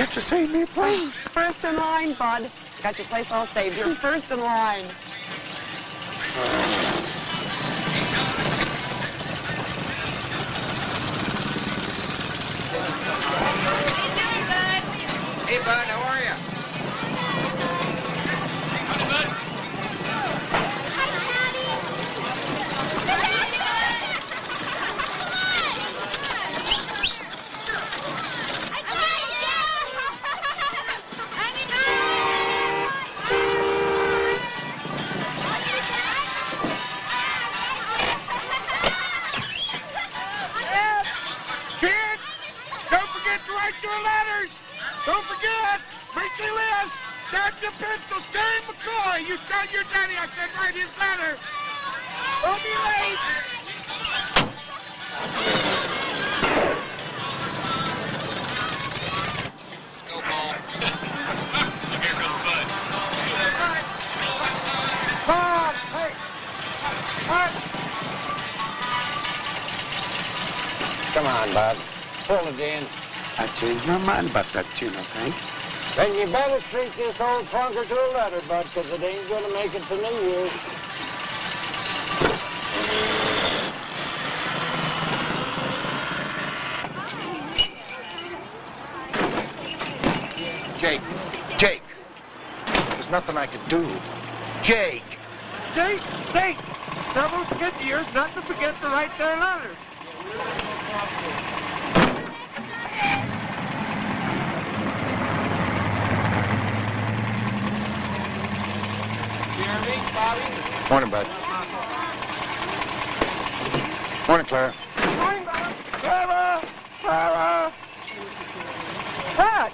Can't you save me a place? First in line, bud. Got your place all saved. You're first in line. Hey, bud, how are you? Howdy, bud. Kids, don't forget to write your letters. Don't forget, make the list. Start your pencil. Terry McCoy, you tell your daddy I said write his letter. Don't be late. Go, Paul. Here goes Bud. Bob, hey. Come on, Bud. Pull it in. I changed my mind about that tune, I think. Then you better treat this old clunker to a letter, Bud, because it ain't going to make it to New Year's. Jake. There's nothing I can do. Jake. Jake. Now don't forget the years not to forget to write their letters. Morning, Bud. Morning, Clara. Morning, Bud. Clara! What?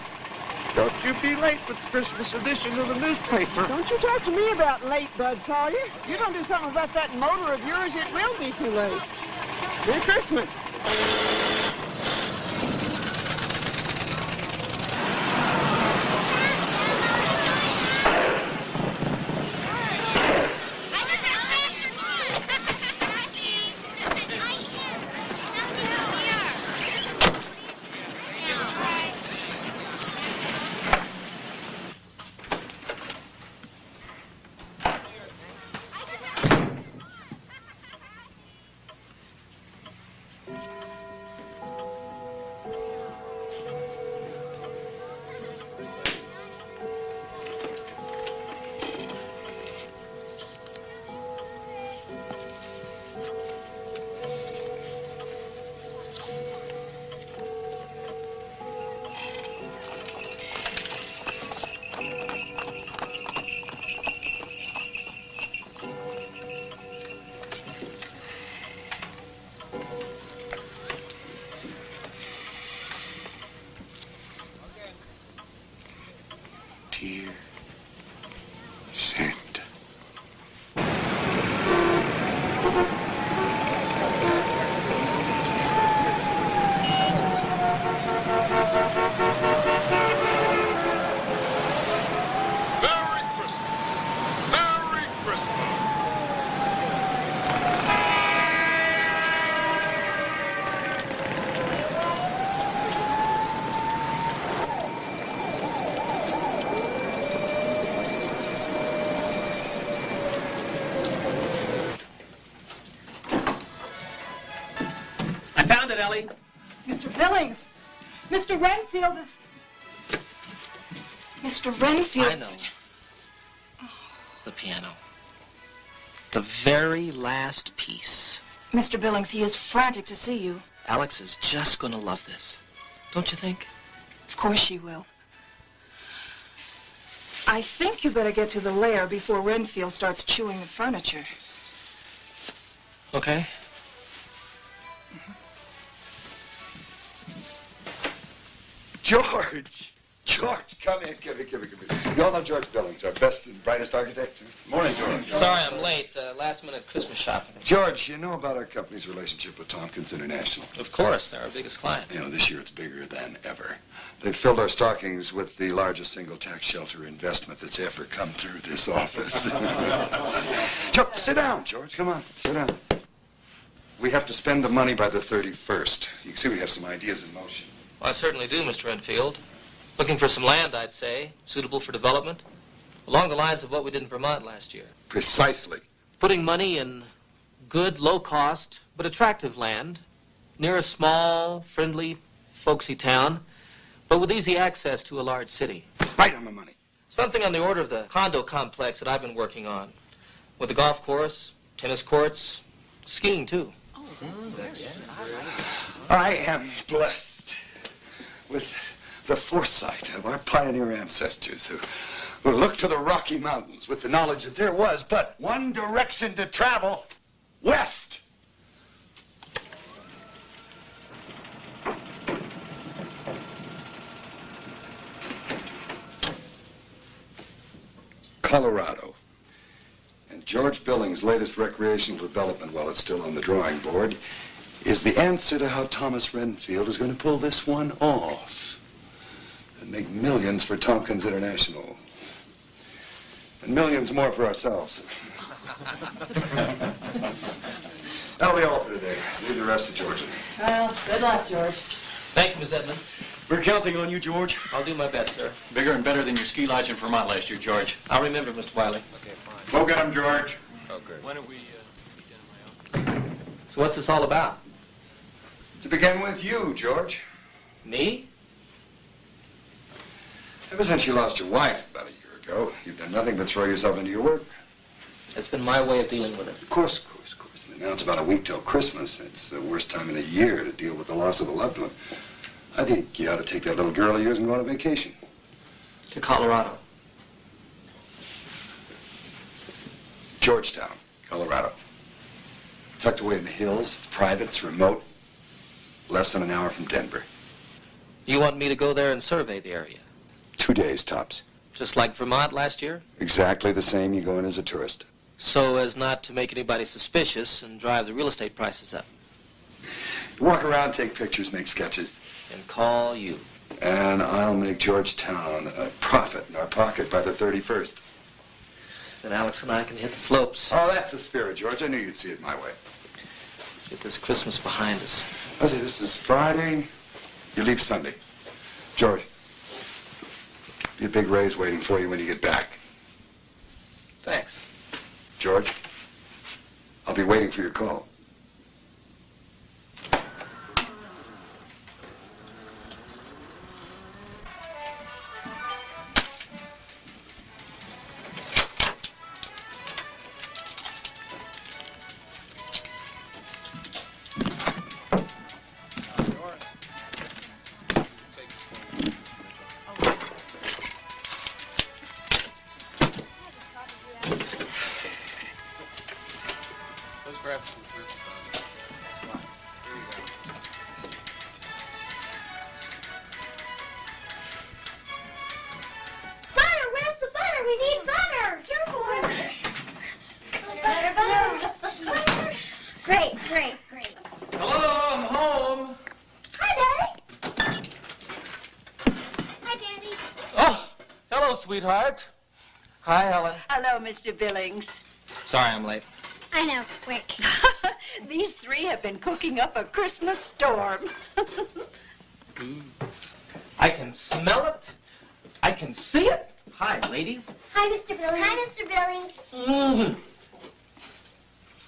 Don't you be late with the Christmas edition of the newspaper. Don't you talk to me about late, Bud Sawyer. You don't do something about that motor of yours, it will be too late. Merry Christmas. Dear Santa. Merry Christmas. Merry Christmas. I found it, Ellie. Mr. Billings, Mr. Renfield is... Mr. Renfield... I know. The piano. The very last piece. Mr. Billings, he is frantic to see you. Alex is just going to love this. Don't you think? Of course she will. I think you better get to the lair before Renfield starts chewing the furniture. Okay. George, come in. You all know George Billings, our best and brightest architect. Morning, George. Sorry I'm late. Last-minute Christmas shopping. George, you know about our company's relationship with Tompkins International? Of course, they're our biggest client. You know, this year it's bigger than ever. They've filled our stockings with the largest single tax shelter investment that's ever come through this office. George, sit down, George. Come on, sit down. We have to spend the money by the 31st. You can see we have some ideas in motion. Well, I certainly do, Mr. Renfield. Looking for some land, I'd say, suitable for development, along the lines of what we did in Vermont last year. Precisely. Putting money in good, low-cost, but attractive land near a small, friendly, folksy town, but with easy access to a large city. Right on the money. Something on the order of the condo complex that I've been working on, with a golf course, tennis courts, skiing, too. I am blessed with the foresight of our pioneer ancestors who looked to the Rocky Mountains with the knowledge that there was but one direction to travel, west. Colorado. And George Billings' latest recreational development, while it's still on the drawing board, is the answer to how Thomas Renfield is going to pull this one off and make millions for Tompkins International and millions more for ourselves. That'll be all for today. Leave the rest to Georgia. Well, good luck, George. Thank you, Miss Edmonds. We're counting on you, George. I'll do my best, sir. Bigger and better than your ski lodge in Vermont last year, George. I'll remember, Mr. Wiley. Okay, fine. Go get him, George. Okay. Why don't we meet down at my office? So what's this all about? To begin with, you, George. Me? Ever since you lost your wife about a year ago, you've done nothing but throw yourself into your work. It's been my way of dealing with it. Of course. And now it's about a week till Christmas. It's the worst time of the year to deal with the loss of a loved one. I think you ought to take that little girl of yours and go on a vacation. To Colorado. Georgetown, Colorado. Tucked away in the hills. It's private, it's remote. Less than an hour from Denver. You want me to go there and survey the area? 2 days, tops. Just like Vermont last year? Exactly the same. You go in as a tourist. So as not to make anybody suspicious and drive the real estate prices up. Walk around, take pictures, make sketches. And call you. And I'll make Georgetown a profit in our pocket by the 31st. Then Alex and I can hit the slopes. Oh, that's the spirit, George. I knew you'd see it my way. Get this Christmas behind us. I say, this is Friday. You leave Sunday. George, be a big raise waiting for you when you get back. Thanks. George, I'll be waiting for your call. Let's grab some fruits. Excellent. Here you go. Butter, where's the butter? We need butter. Careful. Butter. Great. Hello, I'm home. Hi, Daddy. Hi, Daddy. Oh, hello, sweetheart. Hi, Helen. Hello, Mr. Billings. Sorry I'm late. I know, quick. These three have been cooking up a Christmas storm. I can smell it. I can see it. Hi, ladies. Hi, Mr. Billings. Hi, Mr. Billings. Mm-hmm.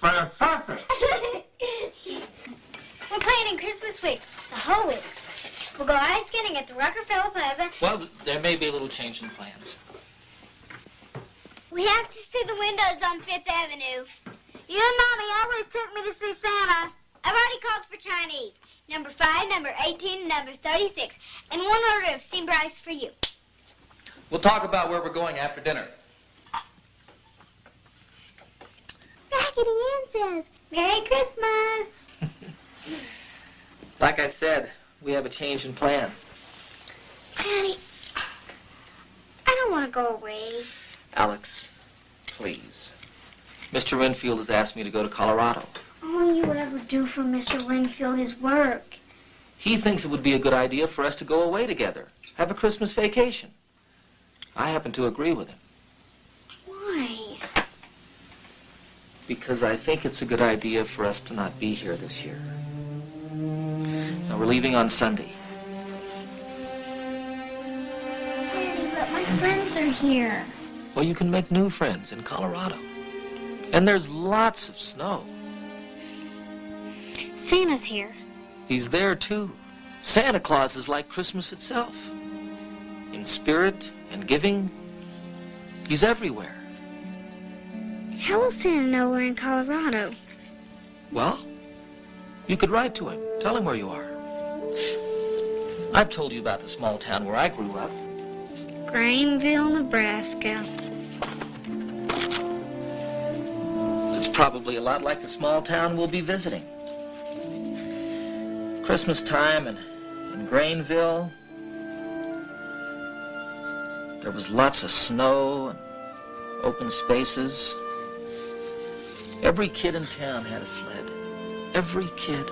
Fantastic. We're planning Christmas week, the whole week. We'll go ice skating at the Rockefeller Plaza. Well, there may be a little change in plans. We have to see the windows on Fifth Avenue. You and Mommy always took me to see Santa. I've already called for Chinese. Number 5, number 18, and number 36. And one order of steamed rice for you. We'll talk about where we're going after dinner. Raggedy Ann says, Merry Christmas. Like I said, we have a change in plans. Daddy, I don't want to go away. Alex, please. Mr. Renfield has asked me to go to Colorado. All you ever do for Mr. Renfield is work. He thinks it would be a good idea for us to go away together, have a Christmas vacation. I happen to agree with him. Why? Because I think it's a good idea for us to not be here this year. Now, we're leaving on Sunday. friends are here. Well, you can make new friends in Colorado. And there's lots of snow. Santa's here. He's there, too. Santa Claus is like Christmas itself. In spirit and giving, he's everywhere. How will Santa know we're in Colorado? Well, you could write to him. Tell him where you are. I've told you about the small town where I grew up. Greenville, Nebraska. It's probably a lot like the small town we'll be visiting. Christmas time in Greenville, there was lots of snow and open spaces. Every kid in town had a sled. Every kid.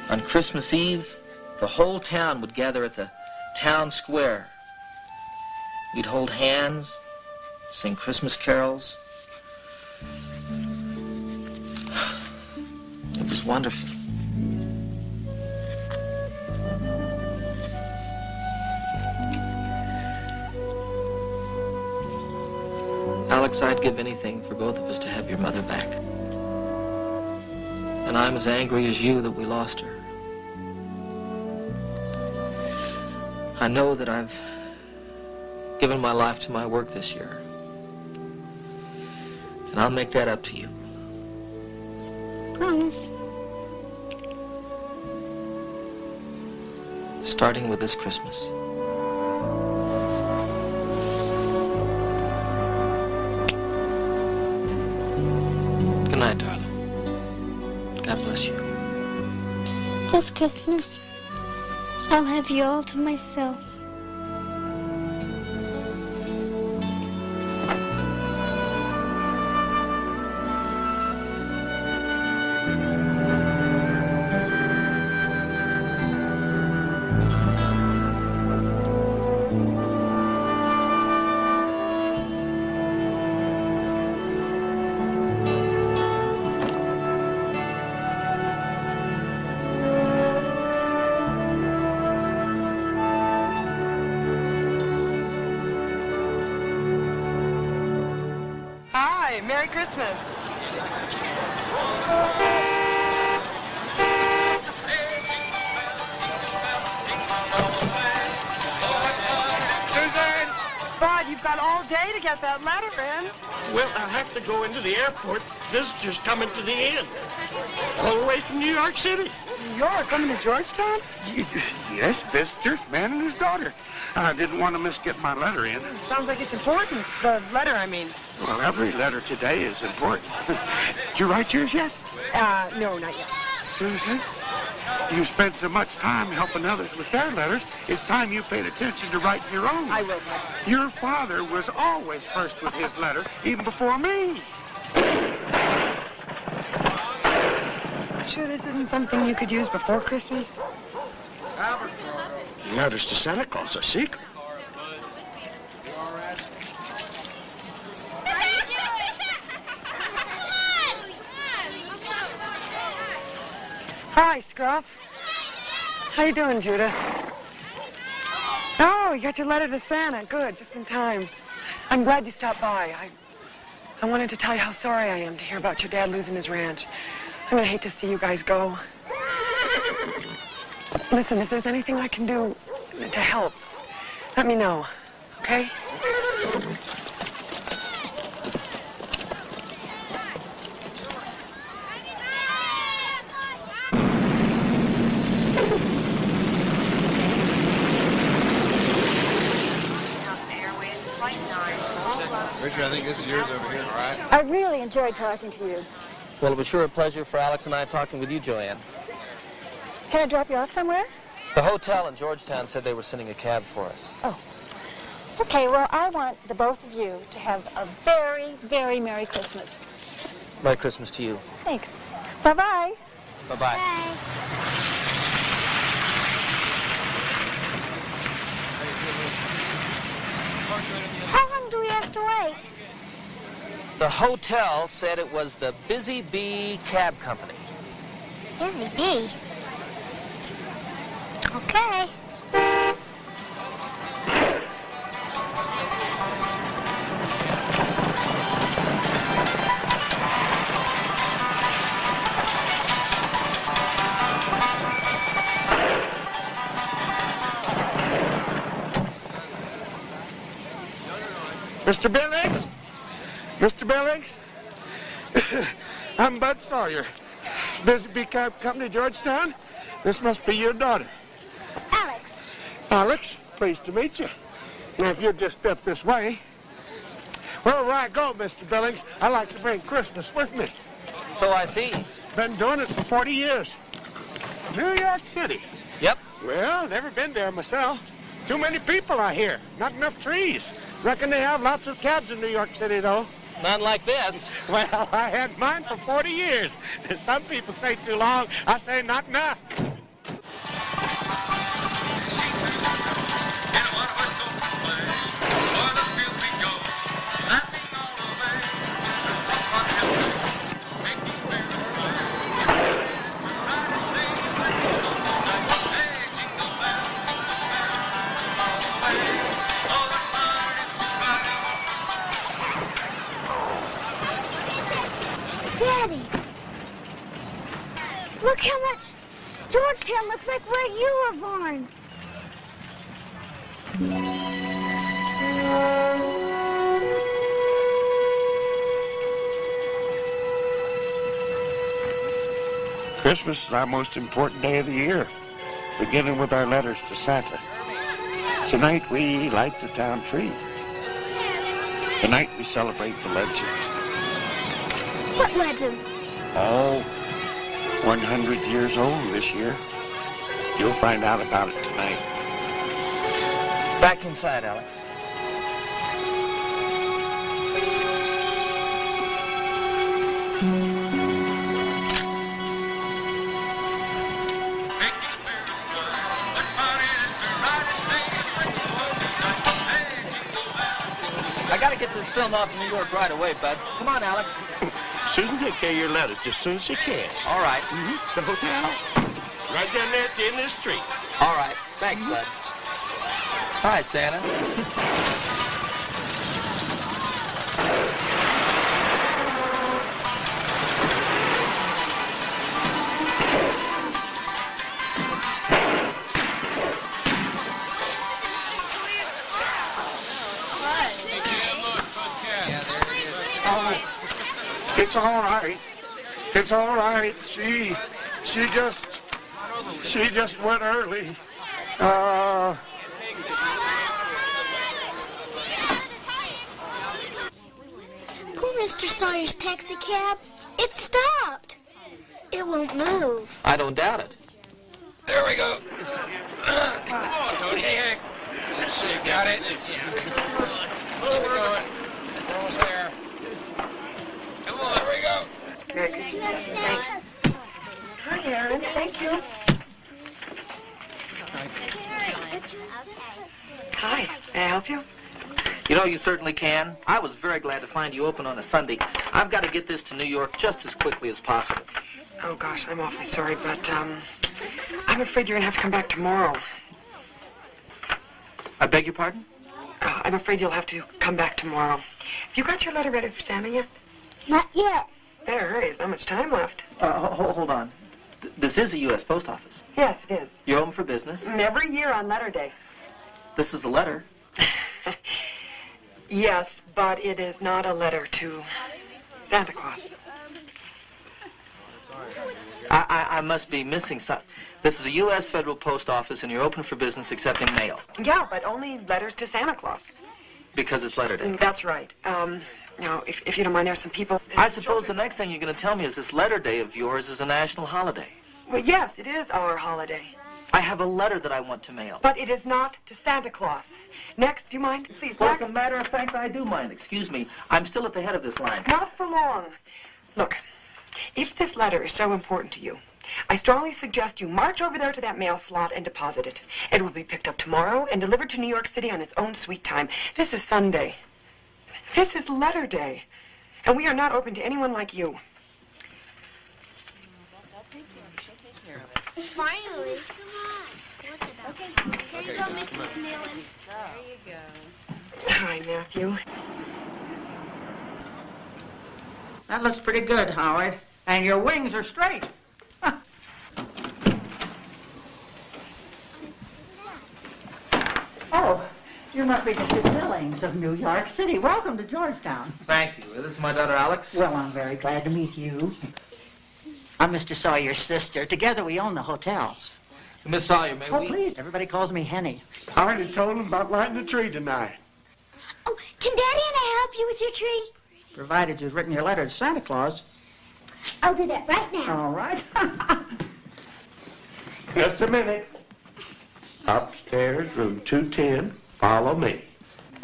On Christmas Eve, the whole town would gather at the town square. We'd hold hands, sing Christmas carols. It was wonderful. Alex, I'd give anything for both of us to have your mother back. And I'm as angry as you that we lost her. I know that I've given my life to my work this year. And I'll make that up to you. Promise. Starting with this Christmas. Good night, darling. God bless you. This Christmas, I'll have you all to myself. Hi, Merry Christmas. Bud, you've got all day to get that letter in. Well, I'll have to go into the airport. Visitors coming to the inn. All the way from New York City. You're coming to Georgetown? Yes, visitors, man and his daughter. I didn't want to miss getting my letter in. Sounds like it's important. The letter, I mean. Well, every letter today is important. Did you write yours yet? No, not yet. Susan, you spend so much time helping others with their letters, it's time you paid attention to writing your own. I will. Your father was always first with his letter, even before me. Sure this isn't something you could use before Christmas? Letters to Santa Claus are secret. Hi, Scruff. How you doing, Judah? Oh, you got your letter to Santa. Good, just in time. I'm glad you stopped by. I wanted to tell you how sorry I am to hear about your dad losing his ranch. I'm gonna hate to see you guys go. Listen, if there's anything I can do to help, let me know, okay? Richard, I think this is yours over here, all right? I really enjoyed talking to you. Well, it was sure a pleasure for Alex and I talking with you, Joanne. Can I drop you off somewhere? The hotel in Georgetown said they were sending a cab for us. Oh. Okay, well, I want the both of you to have a very, very Merry Christmas. Merry Christmas to you. Thanks. Bye-bye. Bye-bye. Bye. How long do we have to wait? The hotel said it was the Busy Bee Cab Company. Busy Bee. Okay. Mr. Billings? Mr. Billings? I'm Bud Sawyer. Busy Bee Company, Georgetown. This must be your daughter. Alex. Alex, pleased to meet you. Now, if you'll just step this way. Wherever I go, Mr. Billings, I like to bring Christmas with me. So I see. Been doing it for 40 years. New York City. Yep. Well, never been there myself. Too many people, I hear. Not enough trees. Reckon they have lots of cabs in New York City, though. None like this. Well, I had mine for 40 years. Some people say too long. I say not enough. Daddy, look how much Georgetown looks like where you were born. Christmas is our most important day of the year, beginning with our letters to Santa. Tonight we light the town tree. Tonight we celebrate the legends. What legend? Oh, 100 years old this year. You'll find out about it tonight. Back inside, Alex. I gotta get this film off in New York right away, Bud. Come on, Alex. Susan, take care of your letters just as soon as she can. All right. The hotel? Right down there at the end of the street. All right. Thanks, Bud. Hi, Santa. It's all right. It's all right. She just went early. Oh, Mr. Sawyer's taxi cab. It stopped. It won't move. I don't doubt it. There we go. Come on, Tony. Hey, let's see. Got it. Keep it going. We're almost there. Come on. There we go. Merry Christmas. Thanks. Hi, Aaron. Thank you. Hi. May I help you? You know, you certainly can. I was very glad to find you open on a Sunday. I've got to get this to New York just as quickly as possible. Oh, gosh, I'm awfully sorry, but, I'm afraid you're going to have to come back tomorrow. I beg your pardon? I'm afraid you'll have to come back tomorrow. Have you got your letter ready for Santa yet? Not yet. Better hurry. There's not much time left. Hold on. This is a U.S. post office. Yes, it is. You're open for business? Every year on letter day. This is a letter. Yes, but it is not a letter to Santa Claus. I must be missing something. This is a U.S. federal post office, and you're open for business accepting mail. Yeah, but only letters to Santa Claus. Because it's letter day. That's right. Now, if you don't mind, there's some people... I suppose the next thing you're going to tell me is this letter day of yours is a national holiday. Well, yes, it is our holiday. I have a letter that I want to mail. But it is not to Santa Claus. Next, do you mind? Please, Well, next. as a matter of fact, I do mind. Excuse me. I'm still at the head of this line. Not for long. Look, if this letter is so important to you, I strongly suggest you march over there to that mail slot and deposit it. It will be picked up tomorrow and delivered to New York City on its own sweet time. This is Sunday. This is letter day. And we are not open to anyone like you. Finally. Okay, here you go, Miss McMillan. There you go. Hi, Matthew. That looks pretty good, Howard. And your wings are straight. Oh, you're must be Mr. Billings of New York City. Welcome to Georgetown. Thank you. This is my daughter, Alex. Well, I'm very glad to meet you. I'm Mr. Sawyer's sister. Together we own the hotel. Miss Sawyer, may Oh, we... please. Everybody calls me Henny. I already told him about lighting the tree tonight. Oh, can Daddy and I help you with your tree? Provided you've written your letter to Santa Claus. I'll do that right now. All right. Just a minute. Upstairs, room 210. Follow me.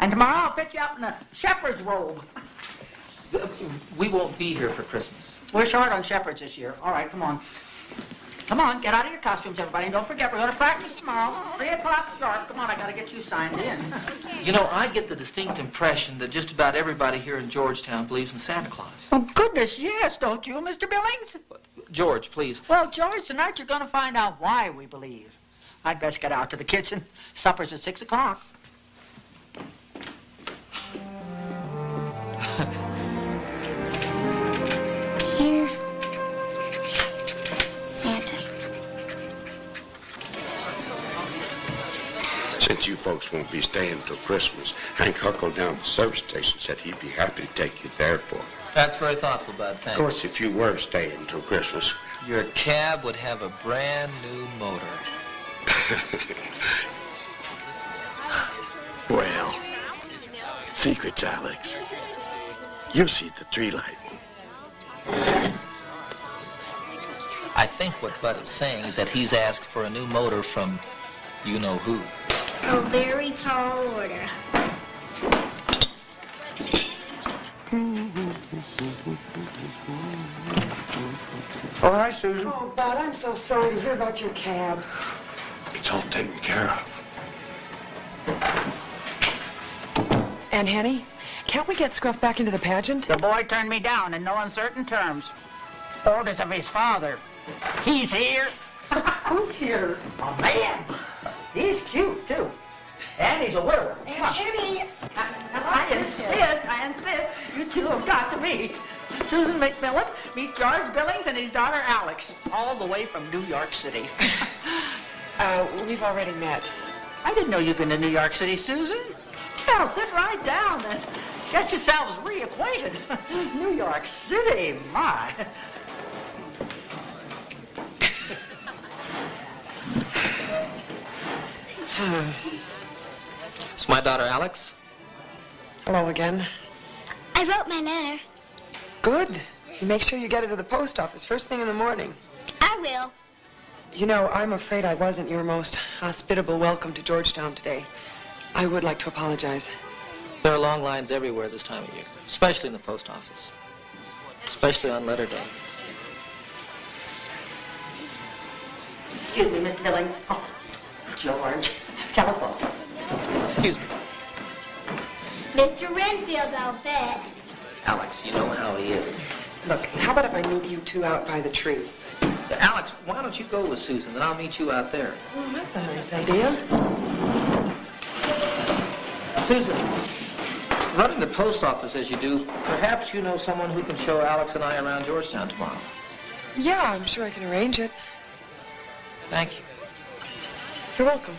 And tomorrow I'll fit you up in a shepherd's robe. We won't be here for Christmas. We're short on shepherds this year. All right, come on. Come on, get out of your costumes, everybody. And don't forget, we're going to practice tomorrow. 3 o'clock sharp. Come on, I got to get you signed in. You know, I get the distinct impression that just about everybody here in Georgetown believes in Santa Claus. Oh, goodness, yes, don't you, Mr. Billings? George, please. Well, George, tonight you're going to find out why we believe. I'd best get out to the kitchen. Supper's at 6 o'clock. Dear Santa. Since you folks won't be staying till Christmas, Hank huckled down to the service station, said he'd be happy to take you to the airport. That's very thoughtful, Bud. Thanks. Of course, if you were staying till Christmas. Your cab would have a brand new motor. Well, secrets, Alex. You'll see the tree lighting. I think what Bud is saying is that he's asked for a new motor from you-know-who. A very tall order. All right, Susan. Oh, Bud, I'm so sorry to hear about your cab. It's all taken care of. And Henny, can't we get Scruff back into the pageant? The boy turned me down in no uncertain terms. Orders of his father. He's here. Who's here? A man. He's cute, too. And he's a widower. And Henny! I insist. You two have got to meet. Susan McMillan, meet George Billings and his daughter Alex, all the way from New York City. We've already met. I didn't know you'd been to New York City, Susan. Well, sit right down and get yourselves reacquainted. New York City, my. It's my daughter, Alex. Hello again. I wrote my letter. Good. Make sure you get it to the post office first thing in the morning. I will. You know, I'm afraid I wasn't your most hospitable welcome to Georgetown today. I would like to apologize. There are long lines everywhere this time of year, especially in the post office, especially on letter day. Excuse me, Mr. Billings. Oh, George. Telephone. Excuse me. Mr. Renfield, I'll bet. Alex, you know how he is. Look, how about if I meet you two out by the tree? Alex, why don't you go with Susan, then I'll meet you out there. Oh, that's a nice idea. Susan, running the post office as you do, perhaps you know someone who can show Alex and I around Georgetown tomorrow. Yeah, I'm sure I can arrange it. Thank you. You're welcome.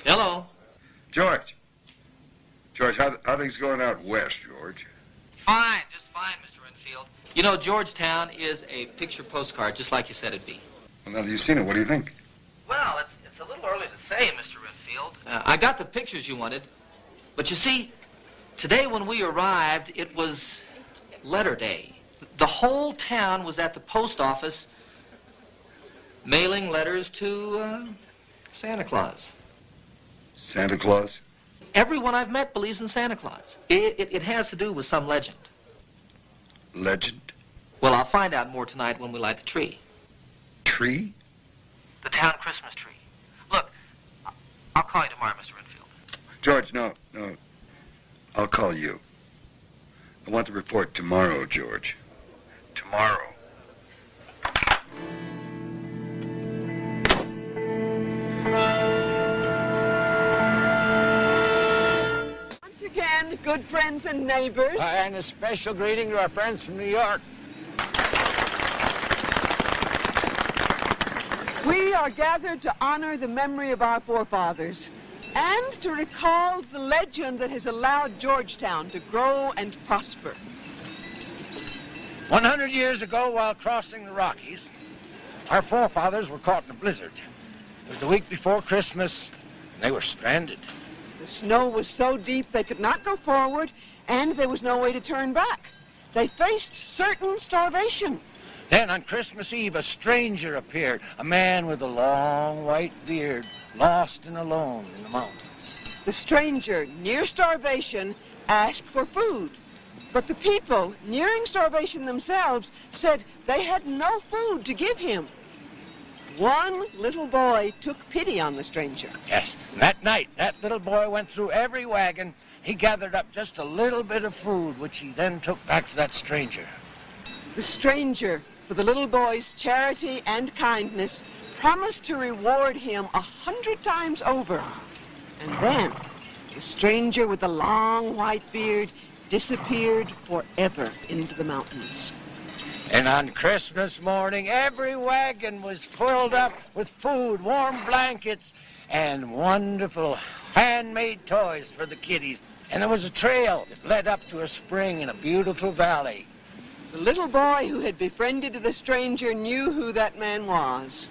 Hello. George. George, how things going out west, George? Fine, just fine, Mr. Renfield. You know, Georgetown is a picture postcard, just like you said it'd be. Well, now that you've seen it, what do you think? Well, it's a little early to say, Mr. Renfield. I got the pictures you wanted, but you see, today when we arrived, it was letter day. The whole town was at the post office mailing letters to Santa Claus. Santa Claus? Everyone I've met believes in Santa Claus. It has to do with some legend. Legend? Well, I'll find out more tonight when we light the tree. Tree? The town Christmas tree. Look, I'll call you tomorrow, Mr. Renfield. George, no. I'll call you. I want the report tomorrow, George. Tomorrow. Once again, good friends and neighbors. And a special greeting to our friends from New York. We are gathered to honor the memory of our forefathers and to recall the legend that has allowed Georgetown to grow and prosper. 100 years ago, while crossing the Rockies, our forefathers were caught in a blizzard. It was the week before Christmas, and they were stranded. The snow was so deep they could not go forward, and there was no way to turn back. They faced certain starvation. Then on Christmas Eve, a stranger appeared, a man with a long white beard, lost and alone in the mountains. The stranger, near starvation, asked for food. But the people, nearing starvation themselves, said they had no food to give him. One little boy took pity on the stranger. Yes, and that night, that little boy went through every wagon. He gathered up just a little bit of food, which he then took back to that stranger. The stranger, for the little boy's charity and kindness, promised to reward him 100 times over. And then, the stranger with the long white beard disappeared forever into the mountains. And on Christmas morning, every wagon was filled up with food, warm blankets, and wonderful handmade toys for the kiddies. And there was a trail that led up to a spring in a beautiful valley. The little boy who had befriended the stranger knew who that man was.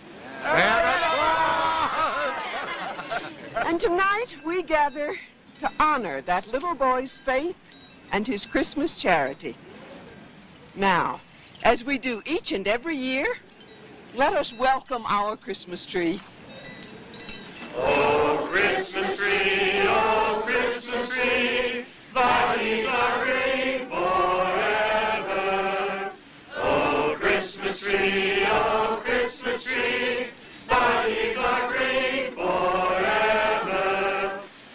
And tonight we gather to honor that little boy's faith and his Christmas charity. Now, as we do each and every year, let us welcome our Christmas tree. Oh, Christmas tree, thy leaves are green forever. Oh, Christmas tree, thy leaves are green forever.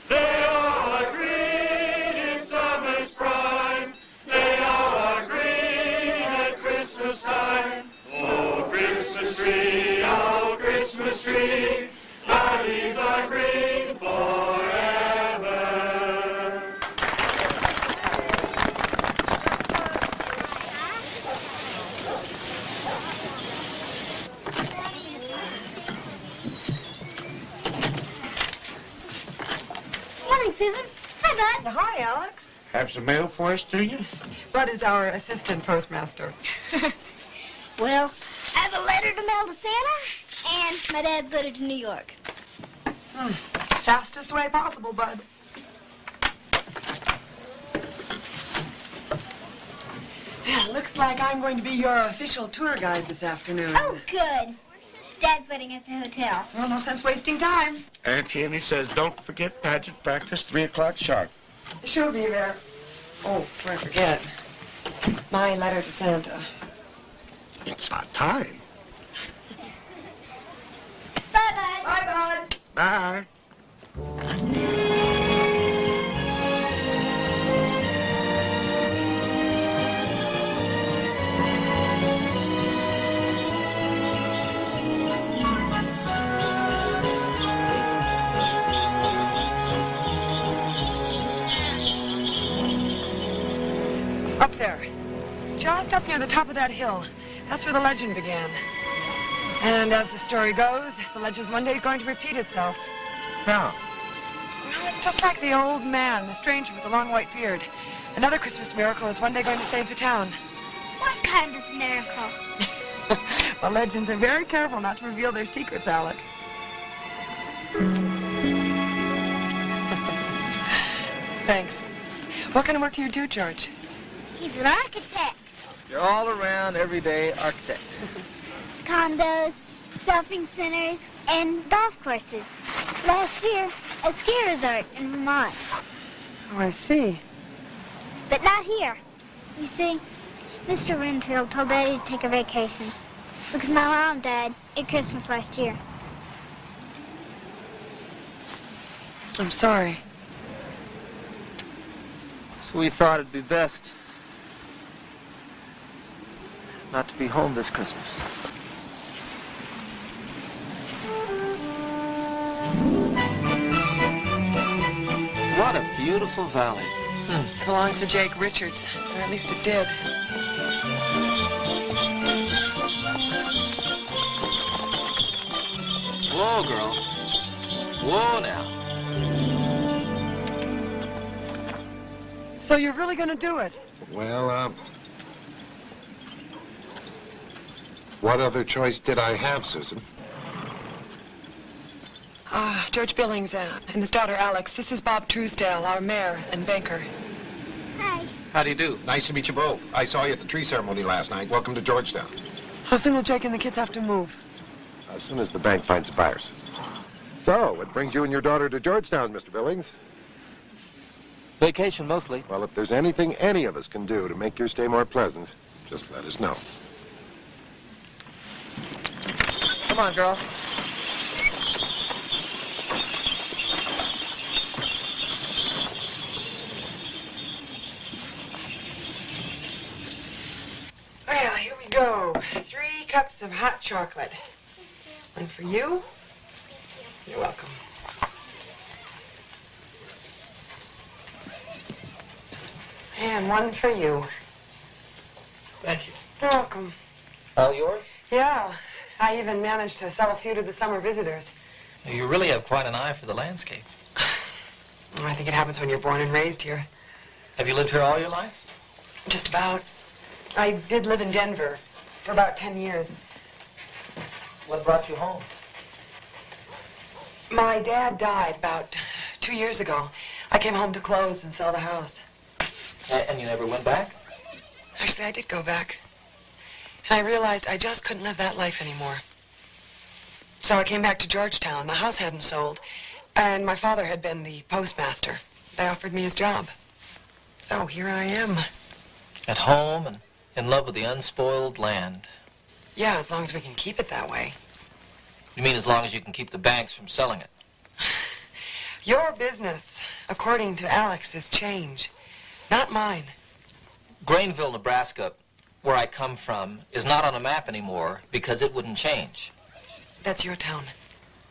They are green in summer's prime. They are green at Christmas time. Oh, Christmas tree, thy leaves are green forever. Morning, Susan. Hi, Bud. Hi, Alex. Have some mail for us, do you? Bud is our assistant postmaster. Well, I have a letter to mail to Santa, and my dad's letter to New York. Fastest way possible, Bud. Looks like I'm going to be your official tour guide this afternoon. Oh, good. Dad's waiting at the hotel. Well, no sense wasting time. Auntie Annie says don't forget pageant practice, 3 o'clock sharp. She'll be there. Oh, before I forget, my letter to Santa. It's not time. Bye-bye. Bye, Bud. Bye. Up there. Just up near the top of that hill. That's where the legend began. And as the story goes, the legend's one day going to repeat itself. Now. Well, it's just like the old man, the stranger with the long white beard. Another Christmas miracle is one day going to save the town. What kind of miracle? Well, legends are very careful not to reveal their secrets, Alex. Thanks. What kind of work do you do, George? He's an architect. You're all around everyday architect. Condos, shopping centers, and golf courses. Last year, a ski resort in Vermont. Oh, I see. But not here. You see, Mr. Renfield told Daddy to take a vacation because my mom died at Christmas last year. I'm sorry. So we thought it'd be best not to be home this Christmas. What a beautiful valley. Belongs to Jake Richards, or at least it did. Whoa, girl. Whoa, now. So you're really going to do it? Well, what other choice did I have, Susan? George Billings and his daughter Alex. This is Bob Truesdale, our mayor and banker. Hi. How do you do? Nice to meet you both. I saw you at the tree ceremony last night. Welcome to Georgetown. How soon will Jake and the kids have to move? As soon as the bank finds a buyer, Susan. So, what brings you and your daughter to Georgetown, Mr. Billings? Vacation, mostly. Well, if there's anything any of us can do to make your stay more pleasant, just let us know. Come on, girl. Well, here we go. 3 cups of hot chocolate. One for you. You're welcome. And one for you. Thank you. You're welcome. All yours? Yeah, I even managed to sell a few to the summer visitors. You really have quite an eye for the landscape. I think it happens when you're born and raised here. Have you lived here all your life? Just about. I did live in Denver for about 10 years. What brought you home? My dad died about 2 years ago. I came home to close and sell the house. And you never went back? Actually, I did go back. And I realized I just couldn't live that life anymore. So I came back to Georgetown. My house hadn't sold, and my father had been the postmaster. They offered me his job. So here I am. At home and in love with the unspoiled land. Yeah, as long as we can keep it that way. You mean as long as you can keep the banks from selling it? Your business, according to Alex, is change, not mine. Grainville, Nebraska, where I come from, is not on a map anymore because it wouldn't change. That's your town.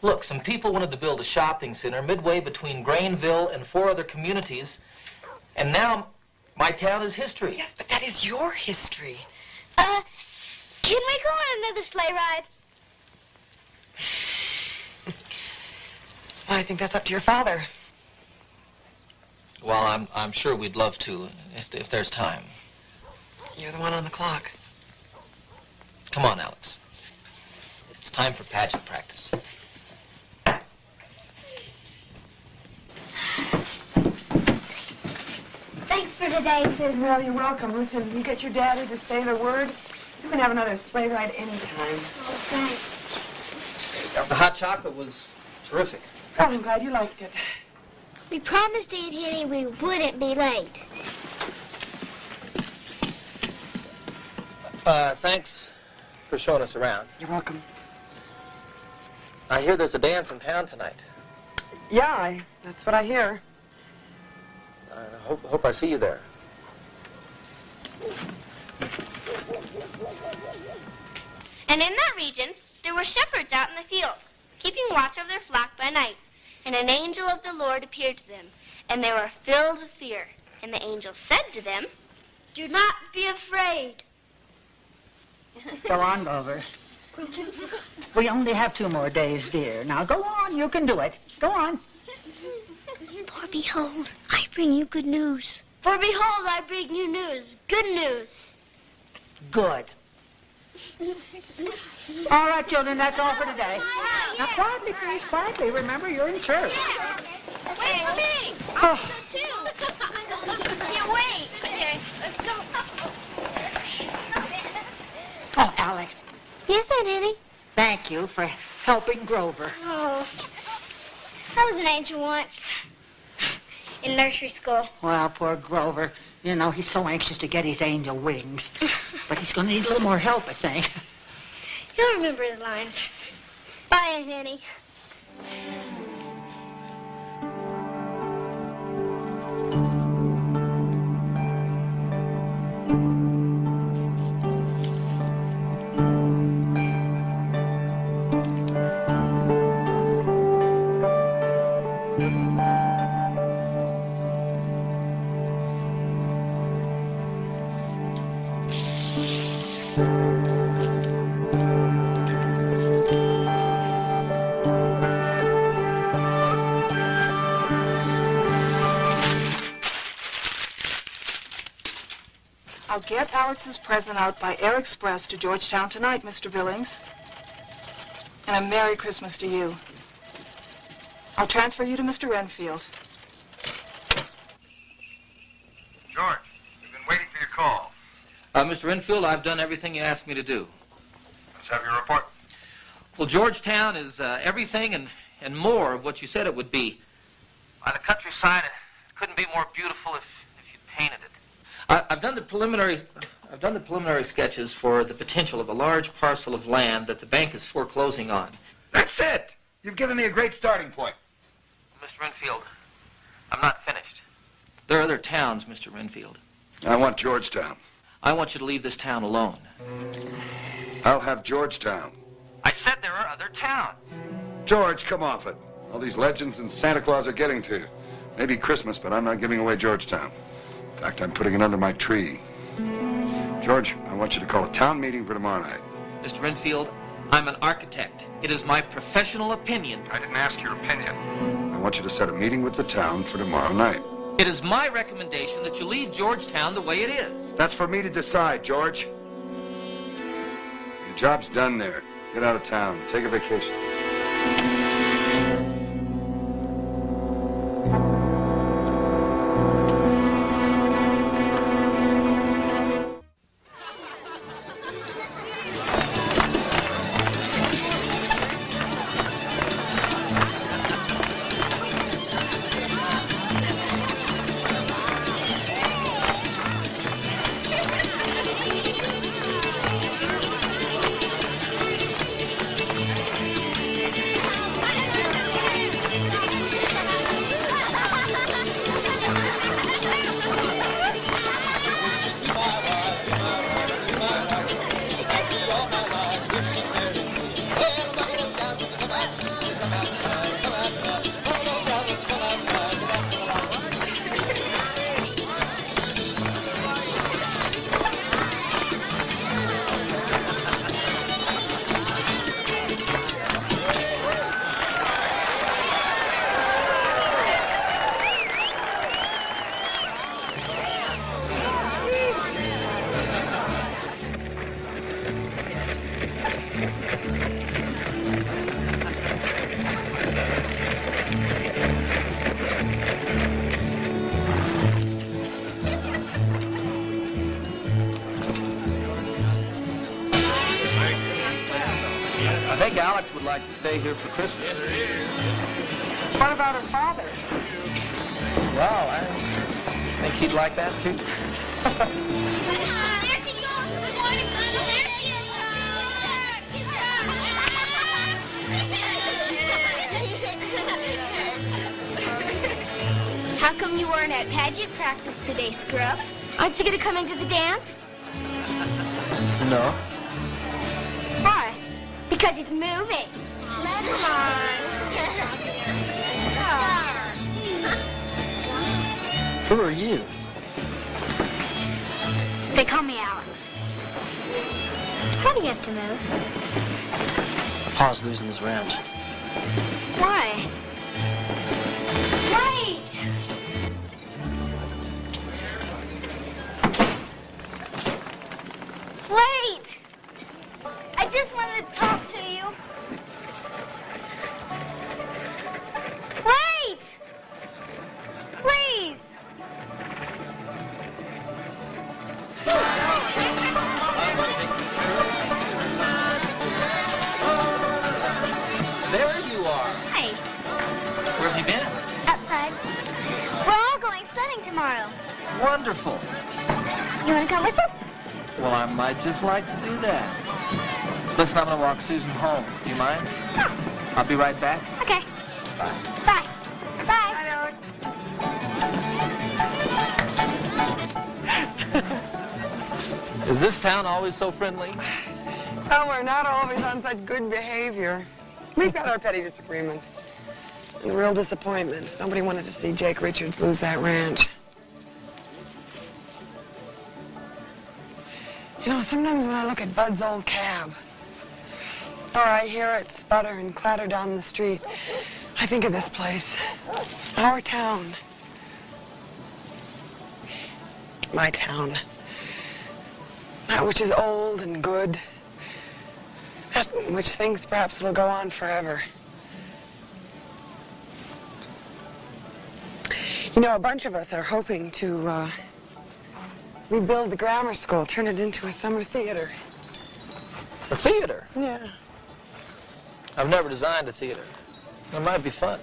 Look, some people wanted to build a shopping center midway between Grainville and 4 other communities, and now my town is history. Yes, but that is your history. Can we go on another sleigh ride? Well, I think that's up to your father. Well, I'm sure we'd love to, if there's time. You're the one on the clock. Come on, Alex. It's time for pageant practice. Thanks for today, Susan. Well, you're welcome. Listen, you get your daddy to say the word, you can have another sleigh ride anytime. Oh, thanks. The hot chocolate was terrific. Well, I'm glad you liked it. We promised Aunt Henny we wouldn't be late. Thanks for showing us around. You're welcome. I hear there's a dance in town tonight. Yeah, that's what I hear. I hope I see you there. And in that region, there were shepherds out in the field, keeping watch over their flock by night. And an angel of the Lord appeared to them, and they were filled with fear. And the angel said to them, "Do not be afraid." Go on, Grover. We only have 2 more days, dear. Now go on, you can do it. Go on. For behold, I bring you good news. For behold, I bring you news. Good news. Good. All right, children, that's all for today. Now, quietly, please, quietly. Remember, you're in church. Wait for me. Oh. Too. Yeah, wait. Okay, let's go. Oh, Alex. Yes, Aunt Henny. Thank you for helping Grover. Oh, I was an angel once in nursery school. Well, poor Grover. You know, he's so anxious to get his angel wings. But he's going to need a little more help, I think. He'll remember his lines. Bye, Aunt Henny. I'll get Alex's present out by air express to Georgetown tonight, Mr. Billings. And a Merry Christmas to you. I'll transfer you to Mr. Renfield. George, we've been waiting for your call. Mr. Renfield, I've done everything you asked me to do. Let's have your report. Well, Georgetown is everything and more of what you said it would be. On the countryside, it couldn't be more beautiful if you painted it. I've done the preliminary sketches for the potential of a large parcel of land that the bank is foreclosing on. That's it! You've given me a great starting point. Mr. Renfield, I'm not finished. There are other towns, Mr. Renfield. I want Georgetown. I want you to leave this town alone. I'll have Georgetown. I said there are other towns. George, come off it. All these legends and Santa Claus are getting to you. Maybe Christmas, but I'm not giving away Georgetown. In fact, I'm putting it under my tree. George, I want you to call a town meeting for tomorrow night. Mr. Renfield, I'm an architect. It is my professional opinion. I didn't ask your opinion. I want you to set a meeting with the town for tomorrow night. It is my recommendation that you leave Georgetown the way it is. That's for me to decide, George. Your job's done there. Get out of town. Take a vacation. I think Alex would like to stay here for Christmas. What about her father? Well, I think he'd like that too. How come you weren't at pageant practice today, Scruff? Aren't you going to come into the dance? No. Why? Because it's moving. Come on. Who are you? They call me Alex. How do you have to move? Pa's losing his ranch. Why? Wait! Wait! I just wanted to talk to you. Wait! Please! There you are. Hi. Where have you been? Outside. We're all going sledding tomorrow. Wonderful. You want to come with us? Well, I might just like to do that. Listen, I'm going to walk Susan home. Do you mind? Sure. I'll be right back. Okay. Bye. Bye. Bye. Is this town always so friendly? Oh, we're not always on such good behavior. We've got our petty disagreements and real disappointments. Nobody wanted to see Jake Richards lose that ranch. You know, sometimes when I look at Bud's old cab, or I hear it sputter and clatter down the street, I think of this place, our town, my town. That which is old and good. That which thinks perhaps it'll go on forever. You know, a bunch of us are hoping to rebuild the grammar school, turn it into a summer theater. A theater? Yeah. I've never designed a theater. It might be fun.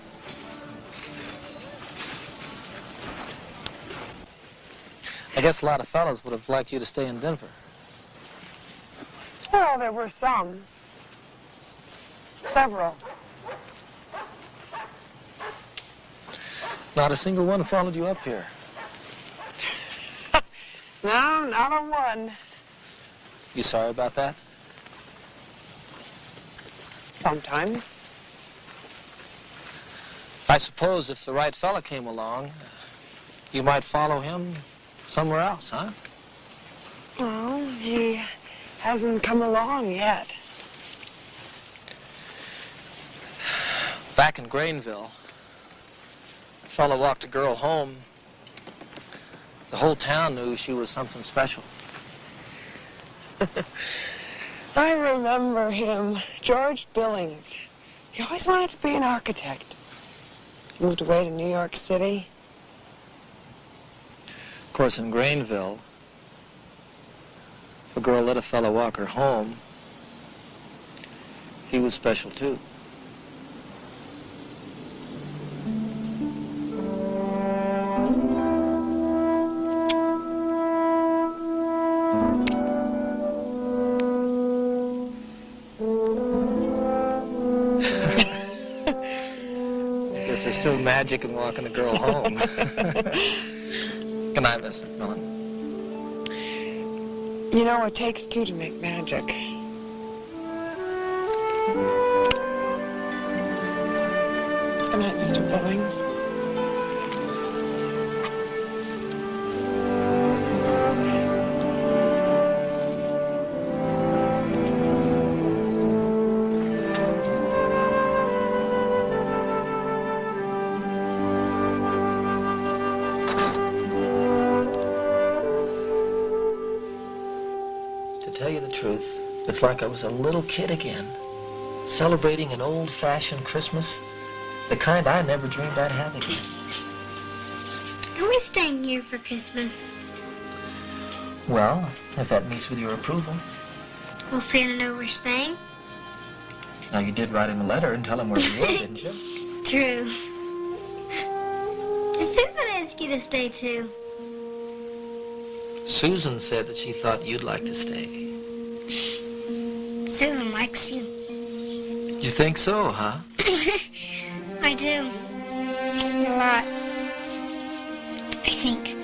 I guess a lot of fellows would have liked you to stay in Denver. Well, there were some. Several. Not a single one followed you up here. No, not a one. You sorry about that? Sometimes. I suppose if the right fella came along, you might follow him somewhere else, huh? Well, he hasn't come along yet. Back in Grainville, a fella walked a girl home. The whole town knew she was something special. I remember him, George Billings. He always wanted to be an architect. Moved away to New York City. Of course, in Grainville, if a girl let a fellow walk her home, he was special too. There's still magic in walking a girl home. Good night, Miss McMillan. You know, it takes two to make magic. Good night, Mr. Billings. It's like I was a little kid again, celebrating an old-fashioned Christmas, the kind I never dreamed I'd have again. Are we staying here for Christmas? Well, if that meets with your approval. Will Santa know we're staying? Now, you did write him a letter and tell him where we were, didn't you? True. Did Susan ask you to stay too? Susan said that she thought you'd like to stay. Susan likes you. You think so, huh? I do. A lot. I think.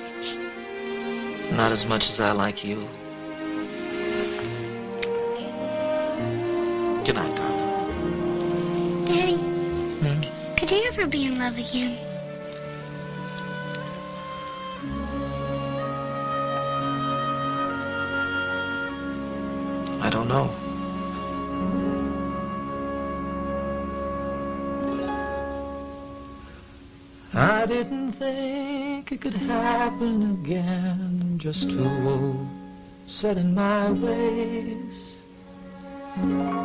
Not as much as I like you. Good night, darling. Daddy, could you ever be in love again? I don't know. I didn't think it could happen again, just too old, set in my ways.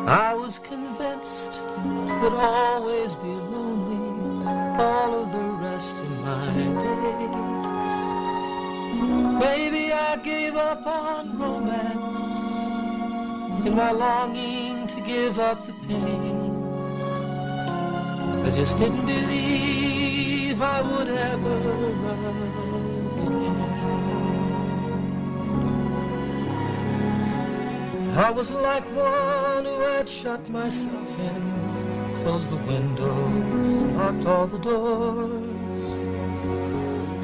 I was convinced I'd always be lonely all of the rest of my days. Maybe I gave up on romance in my longing to give up the pain. I just didn't believe I would ever again. I was like one who had shut myself in, closed the windows, locked all the doors,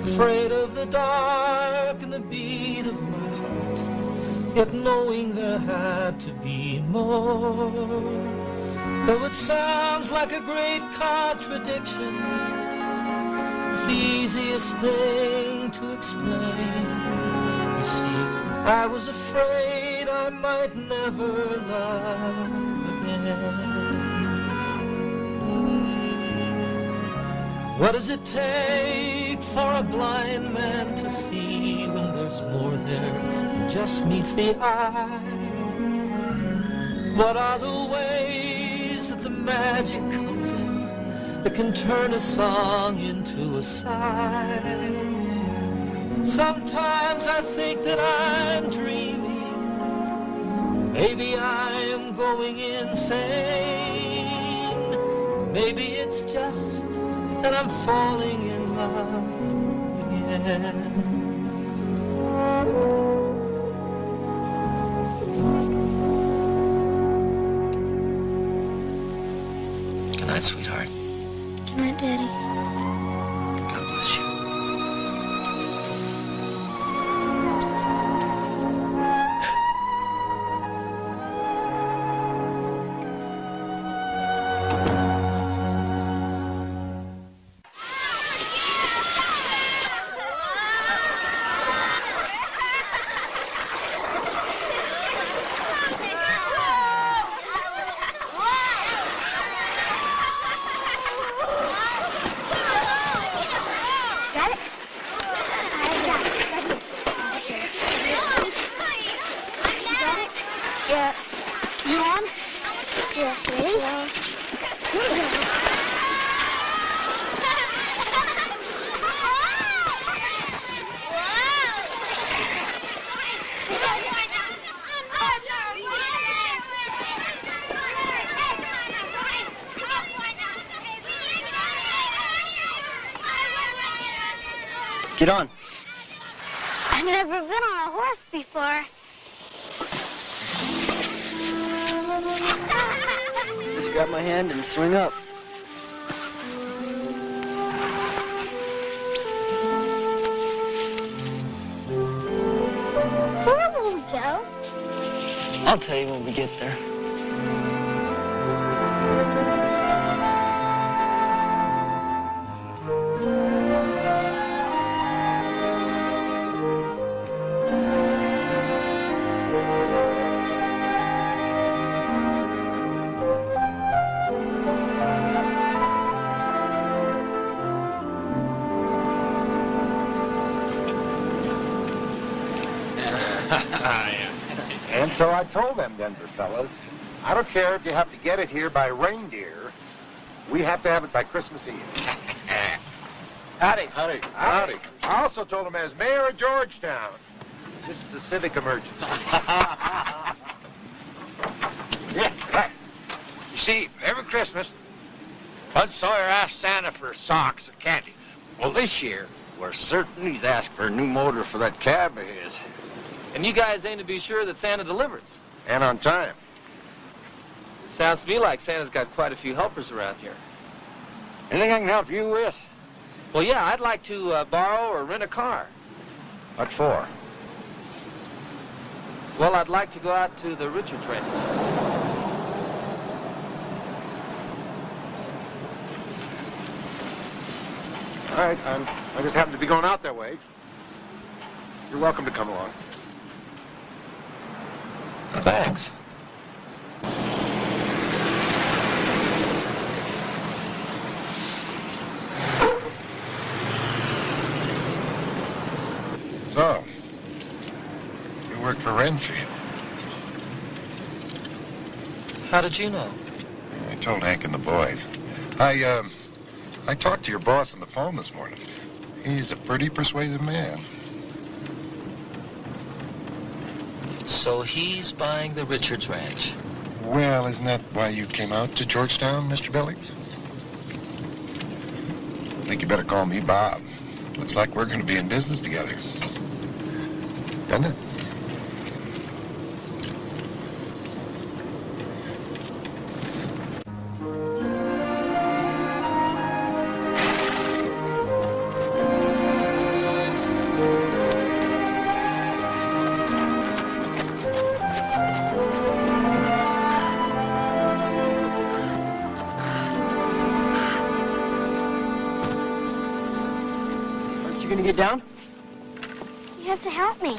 afraid of the dark and the beat of my heart, yet knowing there had to be more. Though it sounds like a great contradiction, it's the easiest thing to explain. You see, I was afraid I might never love again. What does it take for a blind man to see when there's more there just meets the eye. What are the ways that the magic comes in that can turn a song into a sigh? Sometimes I think that I'm dreaming. Maybe I am going insane. Maybe it's just that I'm falling in love again. Good night, sweetheart. Good night, Daddy. God bless you. Get on. I've never been on a horse before. Just grab my hand and swing up. Where will we go? I'll tell you when we get there. And so I told them Denver fellas, I don't care if you have to get it here by reindeer, we have to have it by Christmas Eve. Howdy. Howdy. Howdy. I also told them as mayor of Georgetown, this is a civic emergency. Yeah, right. You see, every Christmas, Bud Sawyer asks Santa for socks or candy. Well, this year, we're certain he's asked for a new motor for that cab of his. And you guys aim to be sure that Santa delivers. And on time. Sounds to me like Santa's got quite a few helpers around here. Anything I can help you with? Well, yeah, I'd like to borrow or rent a car. What for? Well, I'd like to go out to the Richards Ranch. All right, I just happen to be going out that way. You're welcome to come along. Thanks. So, you work for Renfield. How did you know? I told Hank and the boys. I talked to your boss on the phone this morning. He's a pretty persuasive man. So he's buying the Richards Ranch. Well, isn't that why you came out to Georgetown, Mr. Billings? I think you better call me Bob. Looks like we're going to be in business together. Doesn't it? Get down? You have to help me.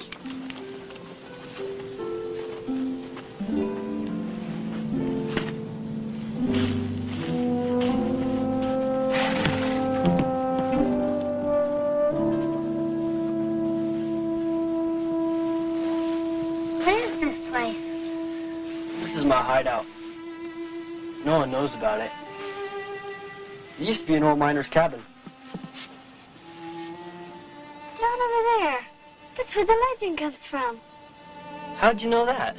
What is this place? This is my hideout. No one knows about it. It used to be an old miner's cabin. Down over there. That's where the legend comes from. How'd you know that?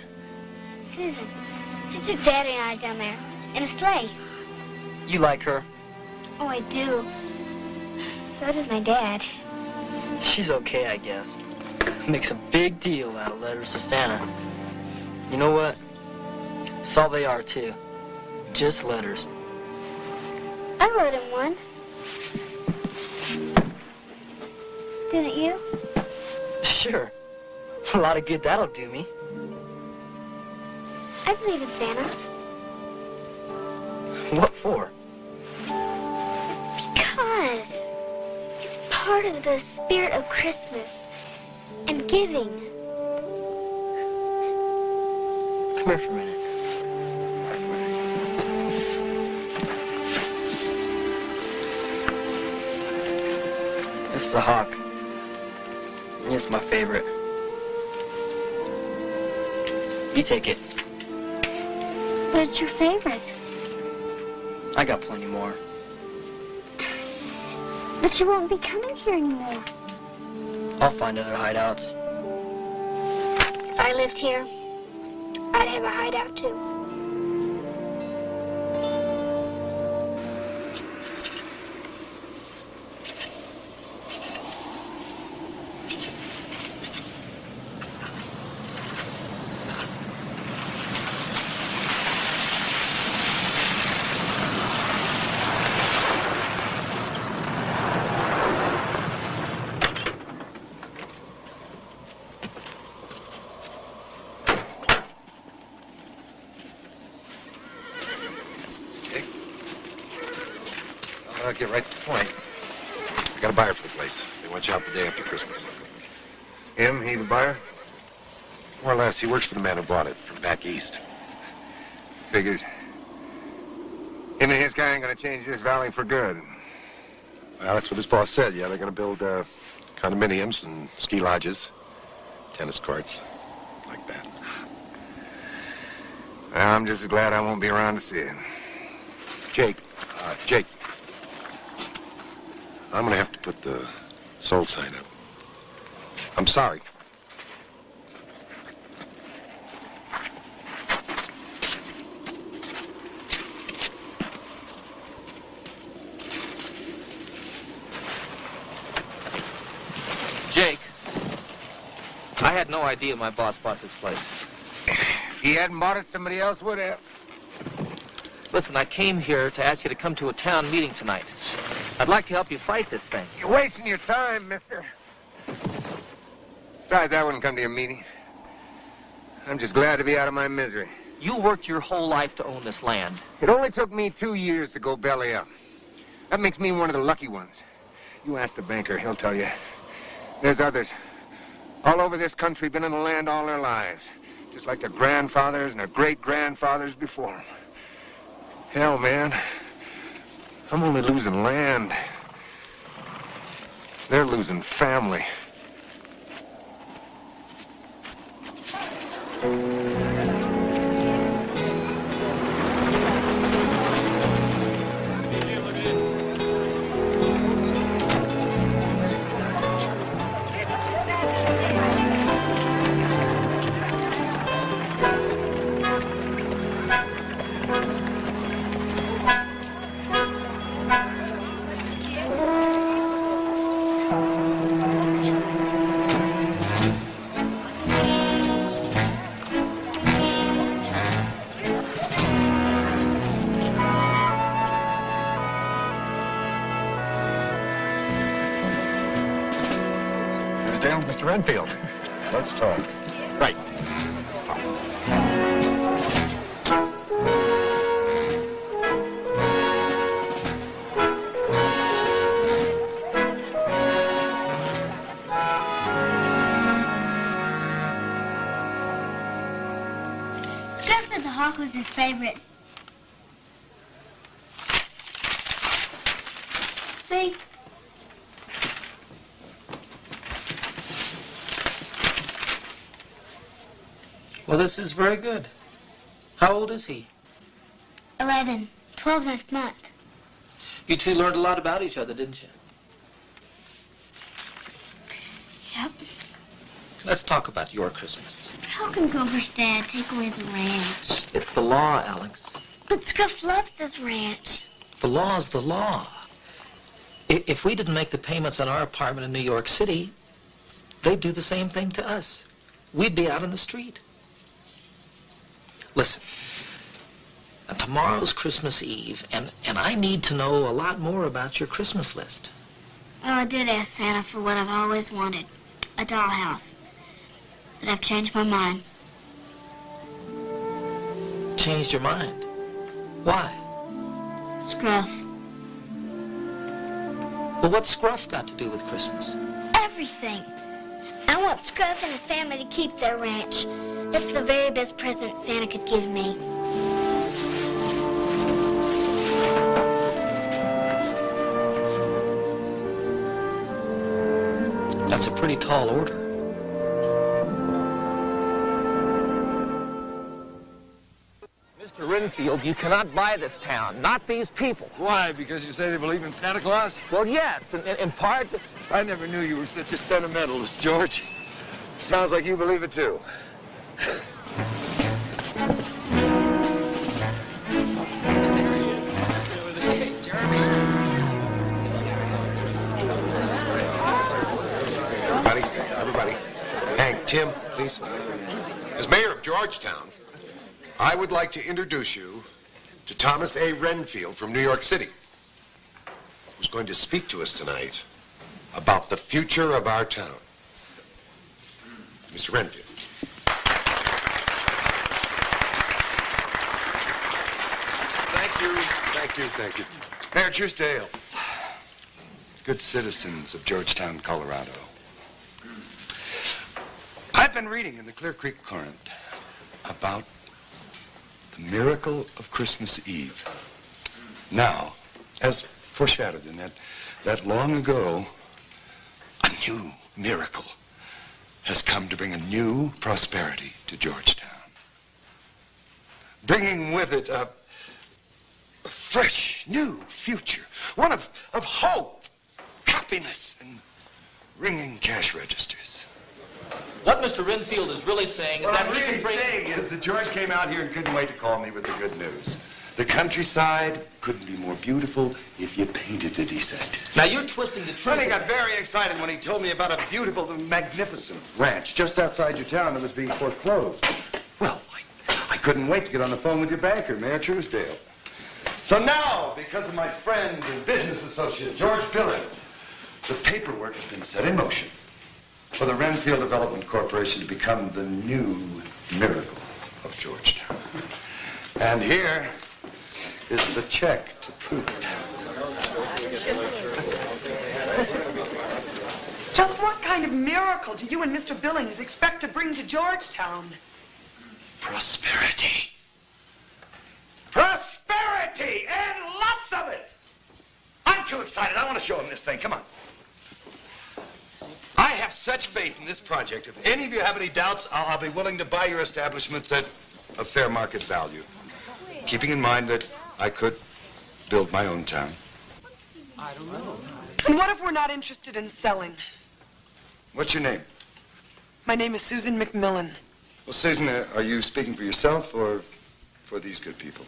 Susan. She took Daddy and I down there in a sleigh. You like her. Oh, I do. So does my dad. She's okay, I guess. Makes a big deal out of letters to Santa. You know what? That's all they are, too. Just letters. I wrote him one. Didn't you? Sure. A lot of good that'll do me. I believe in Santa. What for? Because it's part of the spirit of Christmas and giving. Come here for a minute. This is a hawk. And it's my favorite. You take it. But it's your favorite. I got plenty more. But you won't be coming here anymore. I'll find other hideouts. If I lived here, I'd have a hideout too. I'll get right to the point. I got a buyer for the place. They want you out the day after Christmas. Him? He the buyer? More or less. He works for the man who bought it from back east. Figures. Him and his guy ain't gonna change this valley for good. Well, that's what his boss said. Yeah, they're gonna build condominiums and ski lodges, tennis courts, like that. Well, I'm just as glad I won't be around to see it. Jake. Jake. I'm gonna have to put the sold sign up. I'm sorry. Jake, I had no idea my boss bought this place. If he hadn't bought it, somebody else would have. Listen, I came here to ask you to come to a town meeting tonight. I'd like to help you fight this thing. You're wasting your time, mister. Besides, I wouldn't come to your meeting. I'm just glad to be out of my misery. You worked your whole life to own this land. It only took me 2 years to go belly up. That makes me one of the lucky ones. You ask the banker, he'll tell you. There's others all over this country been in the land all their lives, just like their grandfathers and their great-grandfathers before them. Hell, man, I'm only losing land. They're losing family. Mr. Renfield, let's talk. Right. Let's talk. Scrub said the hawk was his favorite. See? Well, this is very good. How old is he? 11, 12 next month. You two learned a lot about each other, didn't you? Yep. Let's talk about your Christmas. How can Grover's dad take away the ranch? It's the law, Alex. But Scruff loves his ranch. The law's the law. If we didn't make the payments on our apartment in New York City, they'd do the same thing to us. We'd be out on the street. Listen, tomorrow's Christmas Eve, and I need to know a lot more about your Christmas list. Well, I did ask Santa for what I've always wanted, a dollhouse. But I've changed my mind. Changed your mind? Why? Scruff. Well, what's Scruff got to do with Christmas? Everything. I want Scruff and his family to keep their ranch. That's the very best present Santa could give me. That's a pretty tall order. Mr. Renfield, you cannot buy this town, not these people. Why? Because you say they believe in Santa Claus? Well, yes, in part. I never knew you were such a sentimentalist, George. Sounds like you believe it, too. Everybody. Hank, Tim, please. As mayor of Georgetown, I would like to introduce you to Thomas A. Renfield from New York City, who's going to speak to us tonight about the future of our town. Mr. Renfield. Thank you. Mayor Truesdale, good citizens of Georgetown, Colorado. I've been reading in the Clear Creek Current about the miracle of Christmas Eve. Now, as foreshadowed in that long ago, a new miracle has come to bring a new prosperity to Georgetown, bringing with it a fresh, new future, one of hope, happiness, and ringing cash registers. What Mr. Renfield is really saying is What that I'm we really can bring... saying is that George came out here and couldn't wait to call me with the good news. The countryside couldn't be more beautiful if you painted it, he said. Now, you're twisting the truth. He got very excited when he told me about a beautiful, magnificent ranch just outside your town that was being foreclosed. Well, I couldn't wait to get on the phone with your banker, Mayor Truesdale. So now, because of my friend and business associate, George Billings, the paperwork has been set in motion for the Renfield Development Corporation to become the new miracle of Georgetown. And here is the check to prove it. Just what kind of miracle do you and Mr. Billings expect to bring to Georgetown? Prosperity. Prosperity! And lots of it! I'm too excited. I want to show him this thing. Come on. I have such faith in this project. If any of you have any doubts, I'll be willing to buy your establishments at a fair market value, keeping in mind that I could build my own town. I don't know. And what if we're not interested in selling? What's your name? My name is Susan McMillan. Well, Susan, are you speaking for yourself or for these good people?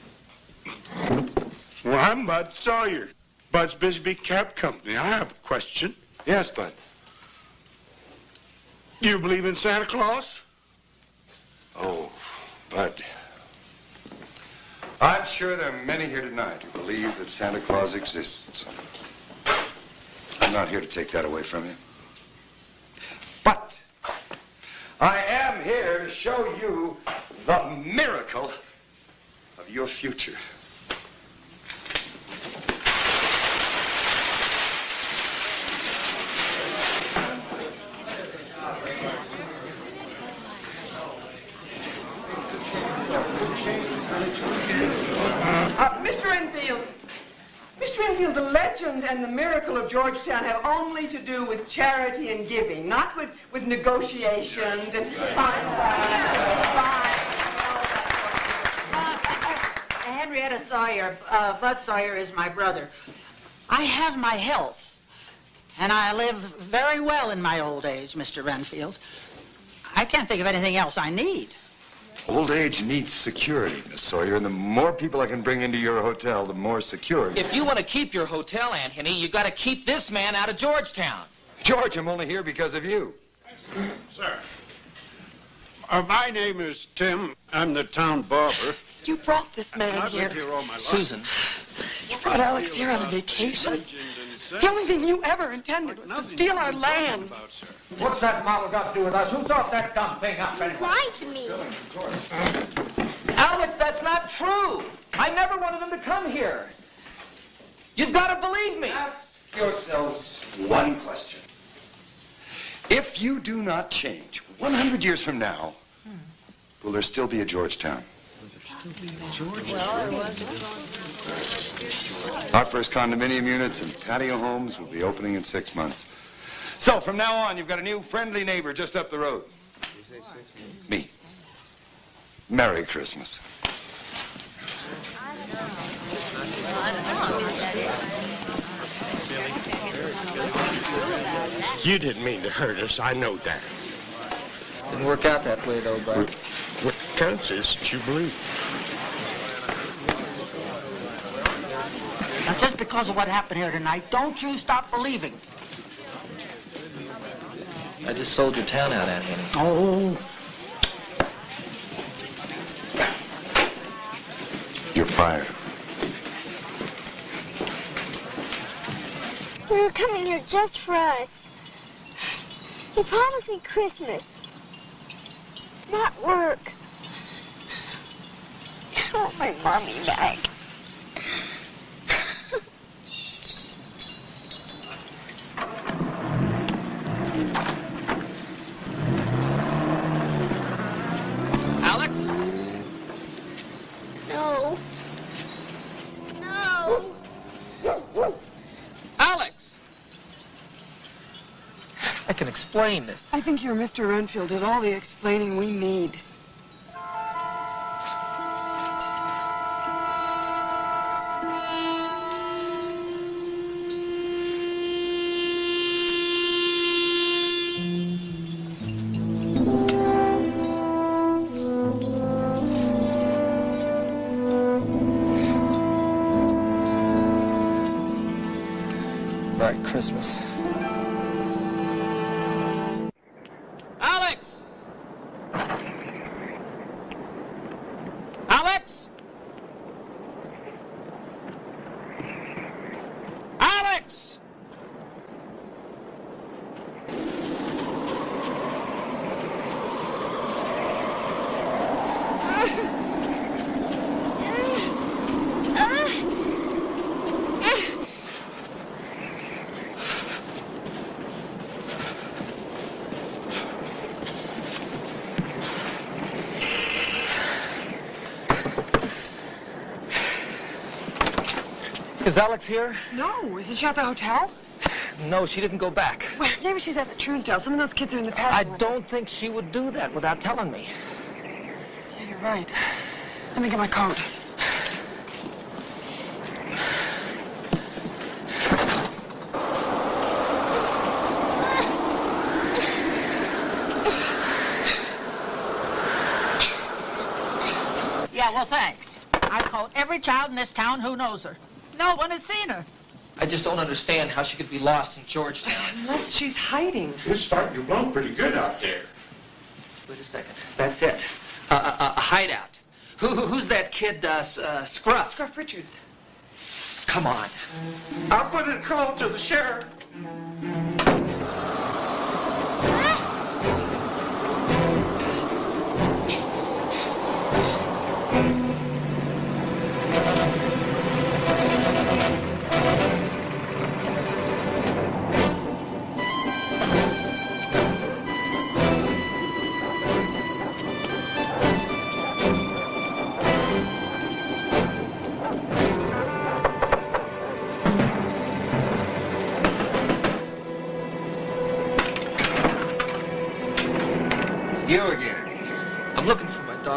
Well, I'm Bud Sawyer, Bud's Bisbee Cab Company. I have a question. Yes, Bud. You believe in Santa Claus? Oh, Bud. I'm sure there are many here tonight who believe that Santa Claus exists. I'm not here to take that away from you. But I am here to show you the miracle of your future. Mr. Enfield. Mr. Mr. Renfield, the legend and the miracle of Georgetown have only to do with charity and giving, not with negotiations and Henrietta Sawyer, Bud Sawyer is my brother. I have my health, and I live very well in my old age, Mr. Renfield. I can't think of anything else I need. Old age needs security, Miss Sawyer, and the more people I can bring into your hotel, the more secure. If you want to keep your hotel, Aunt Henny, you got to keep this man out of Georgetown. George, I'm only here because of you. Sir. My name is Tim. I'm the town barber. You brought this man I've here. lived here all my life. Susan. You brought Alex here on a vacation. The only thing you ever intended was to steal our land. What's that model got to do with us? Who thought that dumb thing up anyway? Lied to me. Alex, that's not true. I never wanted him to come here. You've got to believe me. Ask yourselves one question. If you do not change 100 years from now, will there still be a Georgetown? Our first condominium units and patio homes will be opening in 6 months. So from now on, you've got a new friendly neighbor just up the road. Me. Merry Christmas. You didn't mean to hurt us, I know that. Didn't work out that way, though, Bud. What counts is that you believe. Now, just because of what happened here tonight, don't you stop believing. I just sold your town out, Aunt Henny. Oh. You're fired. We were coming here just for us. You promised me Christmas, not work. I want my mommy back. Alex? No. No. Alex! I can explain this. I think your Mr. Renfield did all the explaining we need. Merry Christmas. Alex! Alex! Alex! Is Alex here? No, isn't she at the hotel? No, she didn't go back. Well, maybe she's at the Truesdale. Some of those kids are in the patio. I don't think she would do that without telling me. Yeah, you're right. Let me get my coat. Yeah, well, thanks. I've called every child in this town who knows her. No one has seen her. I just don't understand how she could be lost in Georgetown. Unless she's hiding. You're starting to blow pretty good out there. Wait a second. That's it. A hideout. Who's that kid, Scruff? Scruff Richards. Come on. I'll put a call to the sheriff.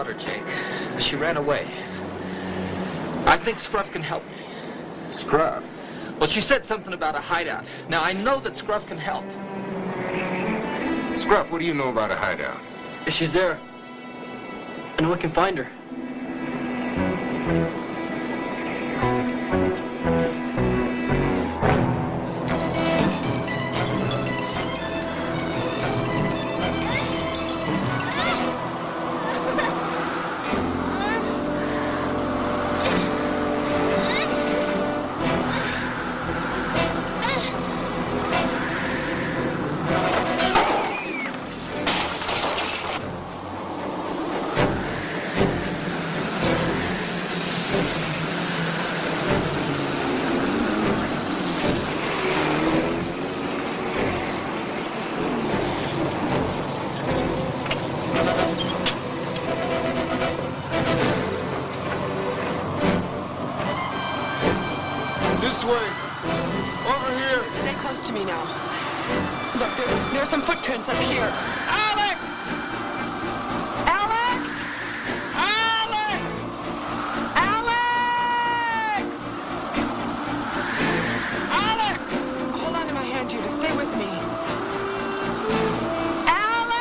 daughter, Jake. She ran away. I think Scruff can help me. Scruff? Well, she said something about a hideout. Now, I know that Scruff can help. Scruff, what do you know about a hideout? If she's there, I know I can find her. This way. Over here. Stay close to me now. Look, there's some footprints up here. Alex! Alex! Alex! Alex! Alex! Hold on to my hand, Judah. Stay with me. Alex!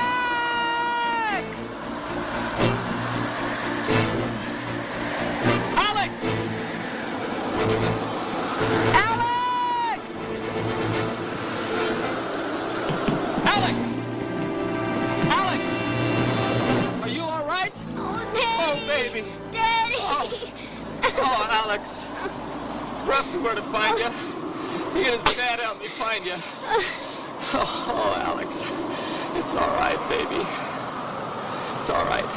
Alex! Alex! Alex! Alex! Are you all right? Oh, Daddy. Oh, baby. Daddy. Oh, Alex. Scruff knew where to find you. He and his dad helped me find you. Oh, Alex. It's all right, baby. It's all right.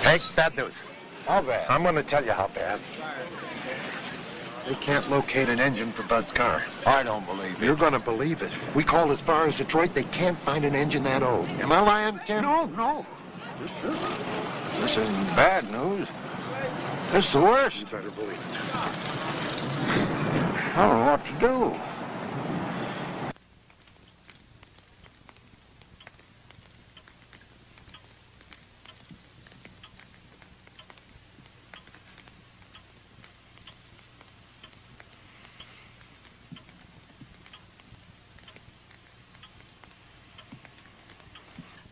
Hey, bad news. How bad? I'm going to tell you how bad. They can't locate an engine for Bud's car. I don't believe it. You're going to believe it. We called as far as Detroit. They can't find an engine that old. Am I lying, Tim? No. This isn't bad news. This is the worst. You better believe it. I don't know what to do.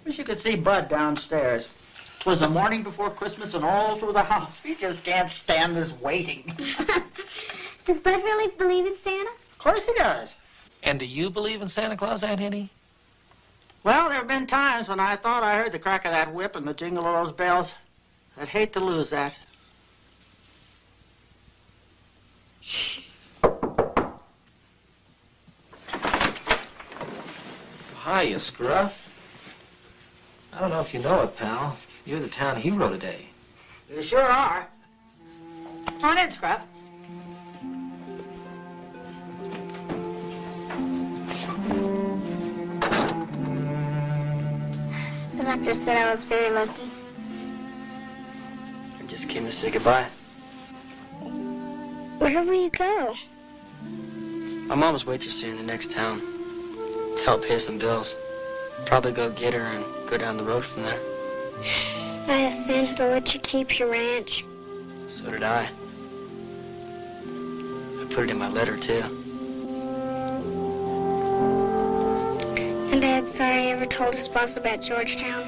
Wish you could see Bud downstairs. 'Twas the morning before Christmas and all through the house. He just can't stand this waiting. Does Bud really believe in Santa? Of course he does. And do you believe in Santa Claus, Aunt Henny? Well, there have been times when I thought I heard the crack of that whip and the jingle of those bells. I'd hate to lose that. Hiya, Scruff. I don't know if you know it, pal. You're the town hero today. You sure are. Come on in, Scruff. The doctor said I was very lucky. I just came to say goodbye. Where will you go? My mom's waitressing in the next town to help pay some bills. Probably go get her and go down the road from there. I asked Santa to let you keep your ranch. So did I. I put it in my letter, too. And Dad's sorry I ever told his boss about Georgetown.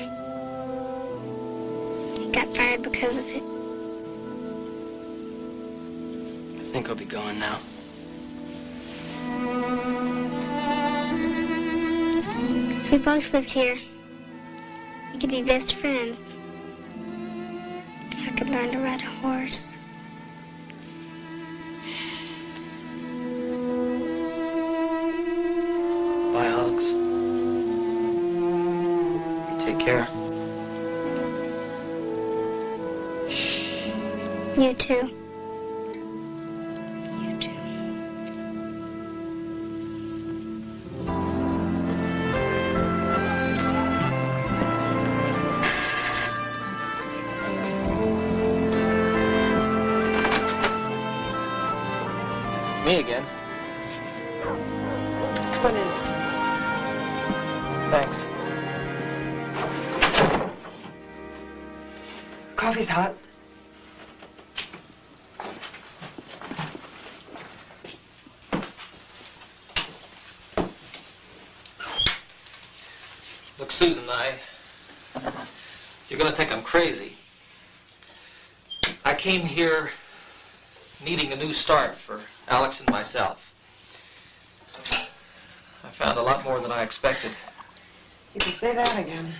He got fired because of it. I think I'll be going now. If we both lived here, we could be best friends. I could learn to ride a horse. Bye, Alex. You take care. You too. Me again. Come on in. Thanks. Coffee's hot. Look, Susan, you're going to think I'm crazy. I came here needing a new start for Alex and myself. I found a lot more than I expected. You can say that again.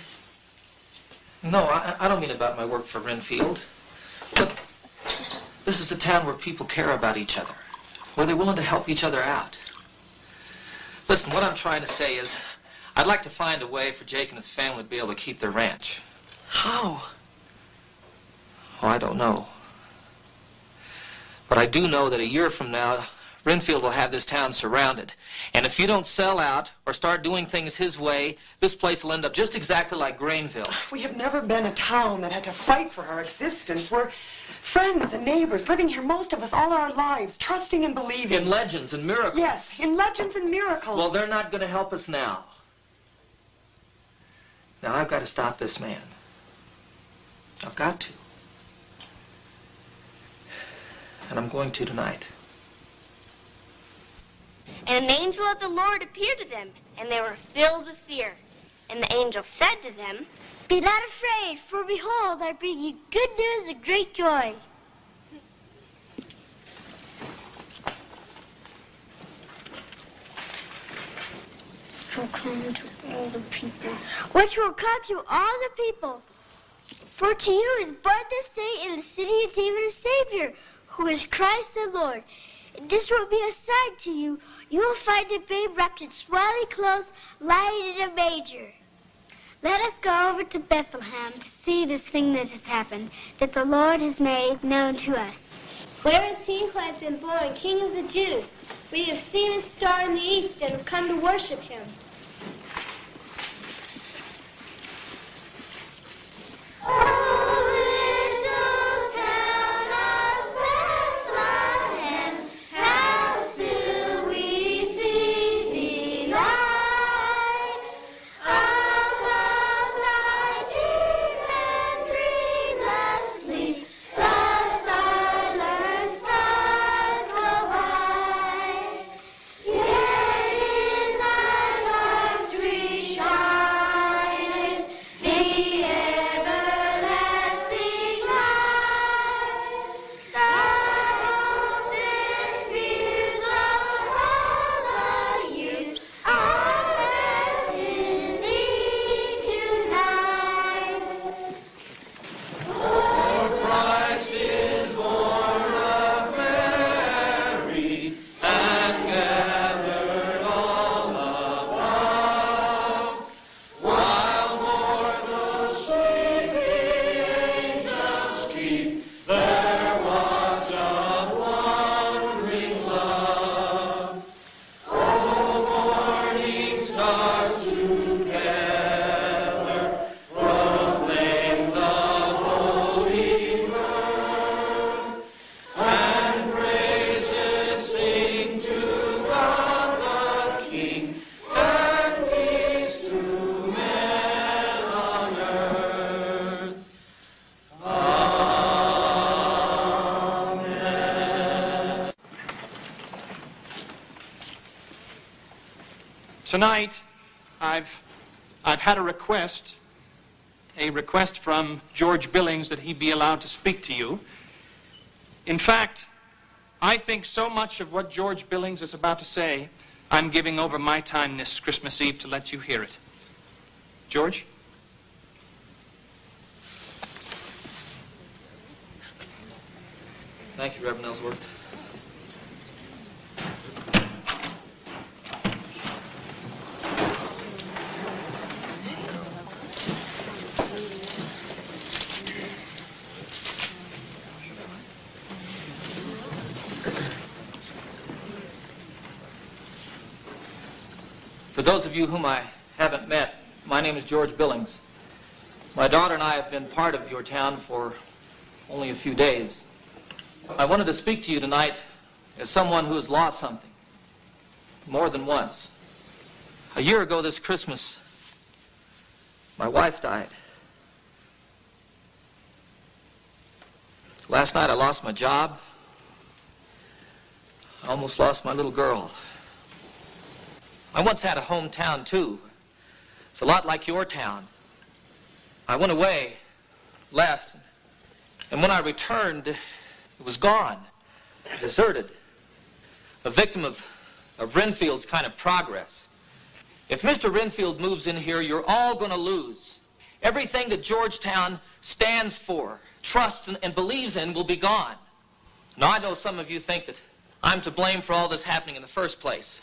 No, I don't mean about my work for Renfield. But this is a town where people care about each other, where they're willing to help each other out. Listen, what I'm trying to say is, I'd like to find a way for Jake and his family to be able to keep their ranch. How? Oh, I don't know. But I do know that a year from now, Renfield will have this town surrounded. And if you don't sell out or start doing things his way, this place will end up just exactly like Grainville. We have never been a town that had to fight for our existence. We're friends and neighbors, living here most of us all our lives, trusting and believing. In legends and miracles. Yes, in legends and miracles. Well, they're not going to help us now. Now, I've got to stop this man. I've got to. And I'm going to tonight. And an angel of the Lord appeared to them, and they were filled with fear. And the angel said to them, "Be not afraid, for behold, I bring you good news of great joy." Which will come to all the people. For to you is born this day in the city of David a Savior, who is Christ the Lord. This will be a sign to you. You will find a babe wrapped in swaddling clothes, lying in a manger. Let us go over to Bethlehem to see this thing that has happened, that the Lord has made known to us. Where is he who has been born King of the Jews? We have seen his star in the east and have come to worship him. Tonight, I've had a request from George Billings that he be allowed to speak to you. In fact, I think so much of what George Billings is about to say, I'm giving over my time this Christmas Eve to let you hear it. George? Thank you, Reverend Ellsworth. For those of you whom I haven't met, my name is George Billings. My daughter and I have been part of your town for only a few days. I wanted to speak to you tonight as someone who has lost something more than once. A year ago this Christmas, my wife died. Last night I lost my job. I almost lost my little girl. I once had a hometown too. It's a lot like your town. I went away, left, and when I returned, it was gone, deserted. A victim of Renfield's kind of progress. If Mr. Renfield moves in here, you're all going to lose. Everything that Georgetown stands for, trusts and believes in will be gone. Now, I know some of you think that I'm to blame for all this happening in the first place.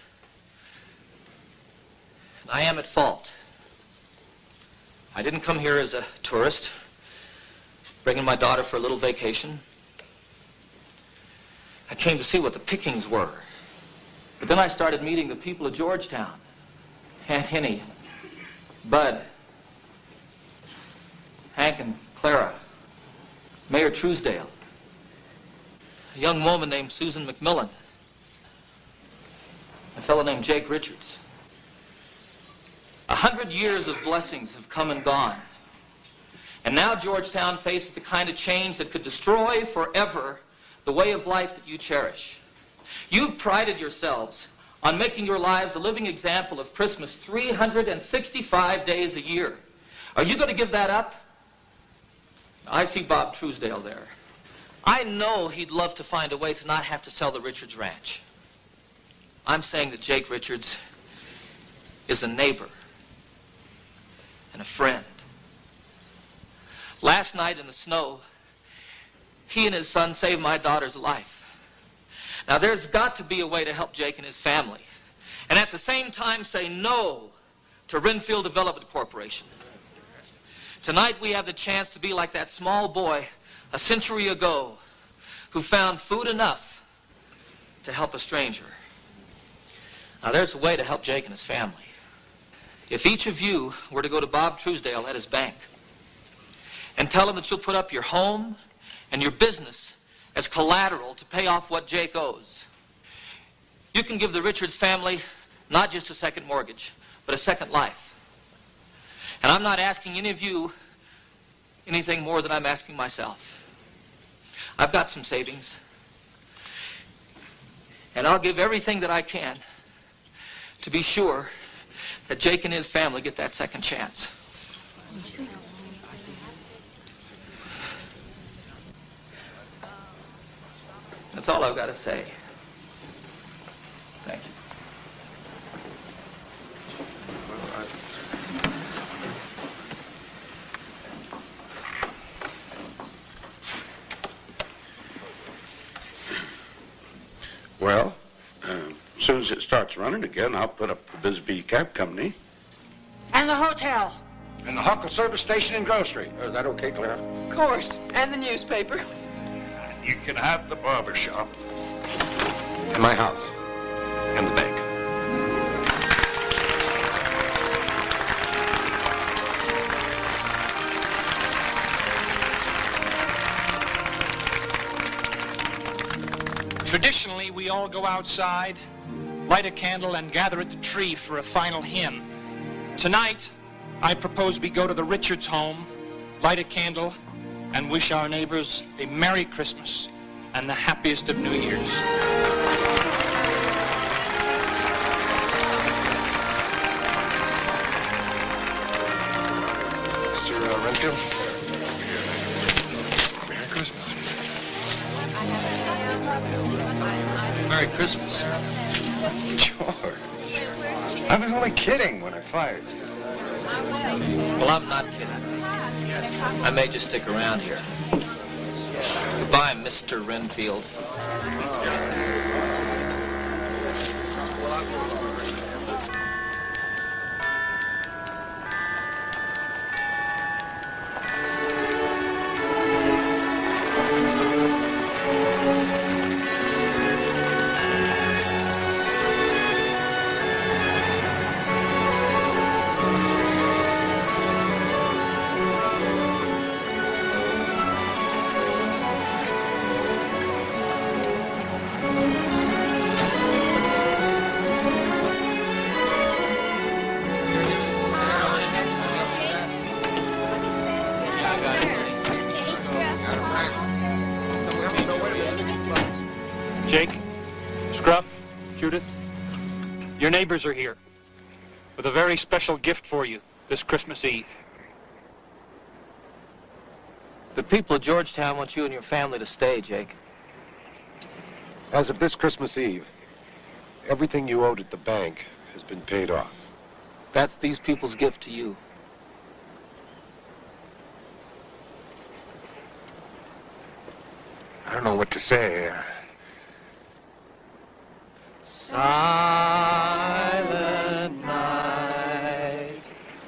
And I am at fault. I didn't come here as a tourist, bringing my daughter for a little vacation. I came to see what the pickings were. But then I started meeting the people of Georgetown. Aunt Henny, Bud, Hank and Clara, Mayor Truesdale, a young woman named Susan McMillan, a fellow named Jake Richards. 100 years of blessings have come and gone. And now Georgetown faces the kind of change that could destroy forever the way of life that you cherish. You've prided yourselves on making your lives a living example of Christmas 365 days a year. Are you going to give that up? I see Bob Truesdale there. I know he'd love to find a way to not have to sell the Richards Ranch. I'm saying that Jake Richards is a neighbor and a friend. Last night in the snow, he and his son saved my daughter's life. Now, there's got to be a way to help Jake and his family, and at the same time say no to Renfield Development Corporation. Tonight, we have the chance to be like that small boy a century ago who found food enough to help a stranger. Now, there's a way to help Jake and his family. If each of you were to go to Bob Truesdale at his bank and tell him that you'll put up your home and your business as collateral to pay off what Jake owes, you can give the Richards family not just a second mortgage, but a second life. And I'm not asking any of you anything more than I'm asking myself. I've got some savings, and I'll give everything that I can to be sure that Jake and his family get that second chance. That's all I've got to say. Thank you. Well, as soon as it starts running again, I'll put up the Bisbee Cab Company. And the hotel. And the Huckle service station and grocery. Is that okay, Clara? Of course, and the newspaper. You can have the barber shop. And my house. And the bank. Traditionally, we all go outside, light a candle, and gather at the tree for a final hymn. Tonight, I propose we go to the Richards home, light a candle, and wish our neighbors a Merry Christmas and the happiest of New Years. Mr. Renfield? Merry Christmas. Merry Christmas. George, I was only kidding when I fired you. Well, I'm not kidding. I may just stick around here. Goodbye, Mr. Renfield. Jake, Scruff, Judith, your neighbors are here with a very special gift for you this Christmas Eve. The people of Georgetown want you and your family to stay, Jake. As of this Christmas Eve, everything you owed at the bank has been paid off. That's these people's gift to you. I don't know what to say. Silent night,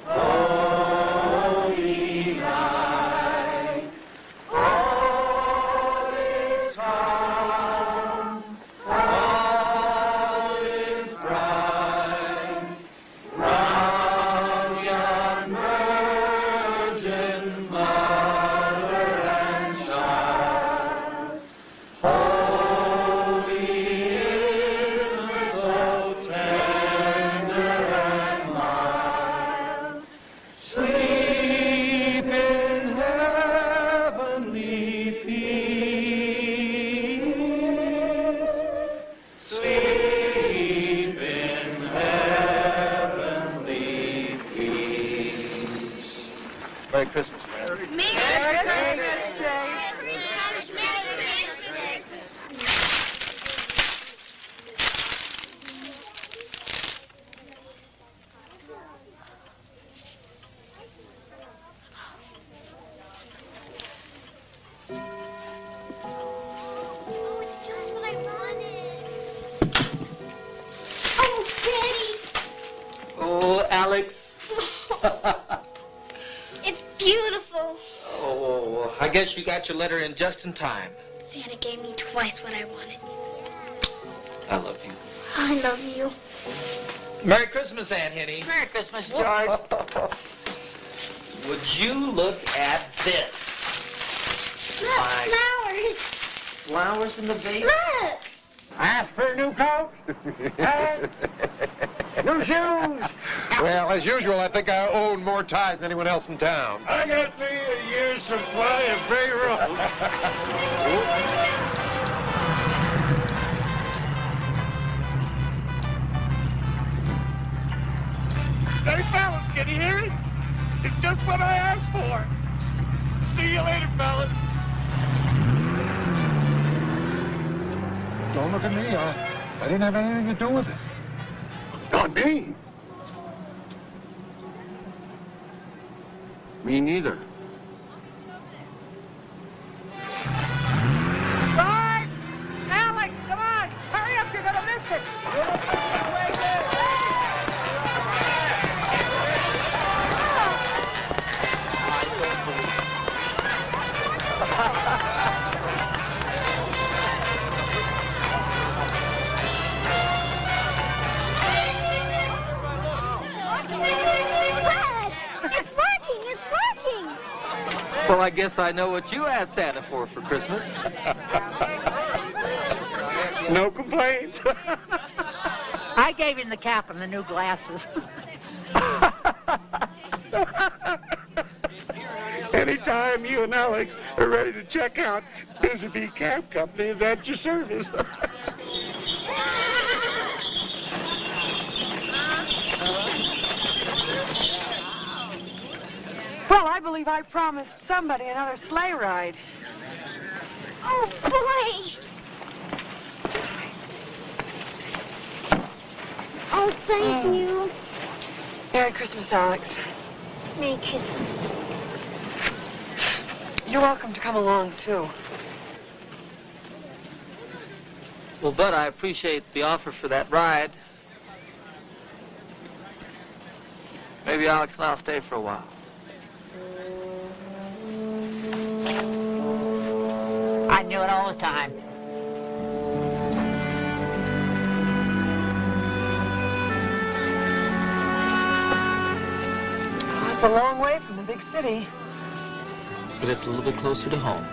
holy night, all is calm, all is bright, round yon virgin mother and child. Holy is so tender and mild. Sleep in heavenly peace. Sleep in heavenly peace. Merry Christmas, man. Oh, it's just what I wanted. Oh, Daddy. Oh, Alex. It's beautiful. Oh, I guess you got your letter in just in time. Santa gave me twice what I wanted. I love you. I love you. Merry Christmas, Aunt Henny. Merry Christmas, George. Would you look at this? Look, flowers. Flowers in the vase? Look. I asked for a new coat. New shoes. Well, as usual, I think I own more ties than anyone else in town. I got 3 years supply of Bay Road. Hey, fellas, can you hear it? It's just what I asked for. See you later, fellas. Don't look at me. I didn't have anything to do with it. Not me. Me neither. Bart! Alex, come on! Hurry up, you're gonna miss it! Dad, it's working, it's working. Well, I guess I know what you asked Santa for Christmas. No complaints. I gave him the cap and the new glasses. Anytime you and Alex are ready to check out, Busy Bee Cab Company is at your service. Well, I believe I promised somebody another sleigh ride. Oh, boy. Oh, thank you. Merry Christmas, Alex. Merry Christmas. You're welcome to come along, too. Well, Bud, I appreciate the offer for that ride. Maybe Alex and I'll stay for a while. I knew it all the time. It's a long way from the big city. But it's a little bit closer to home.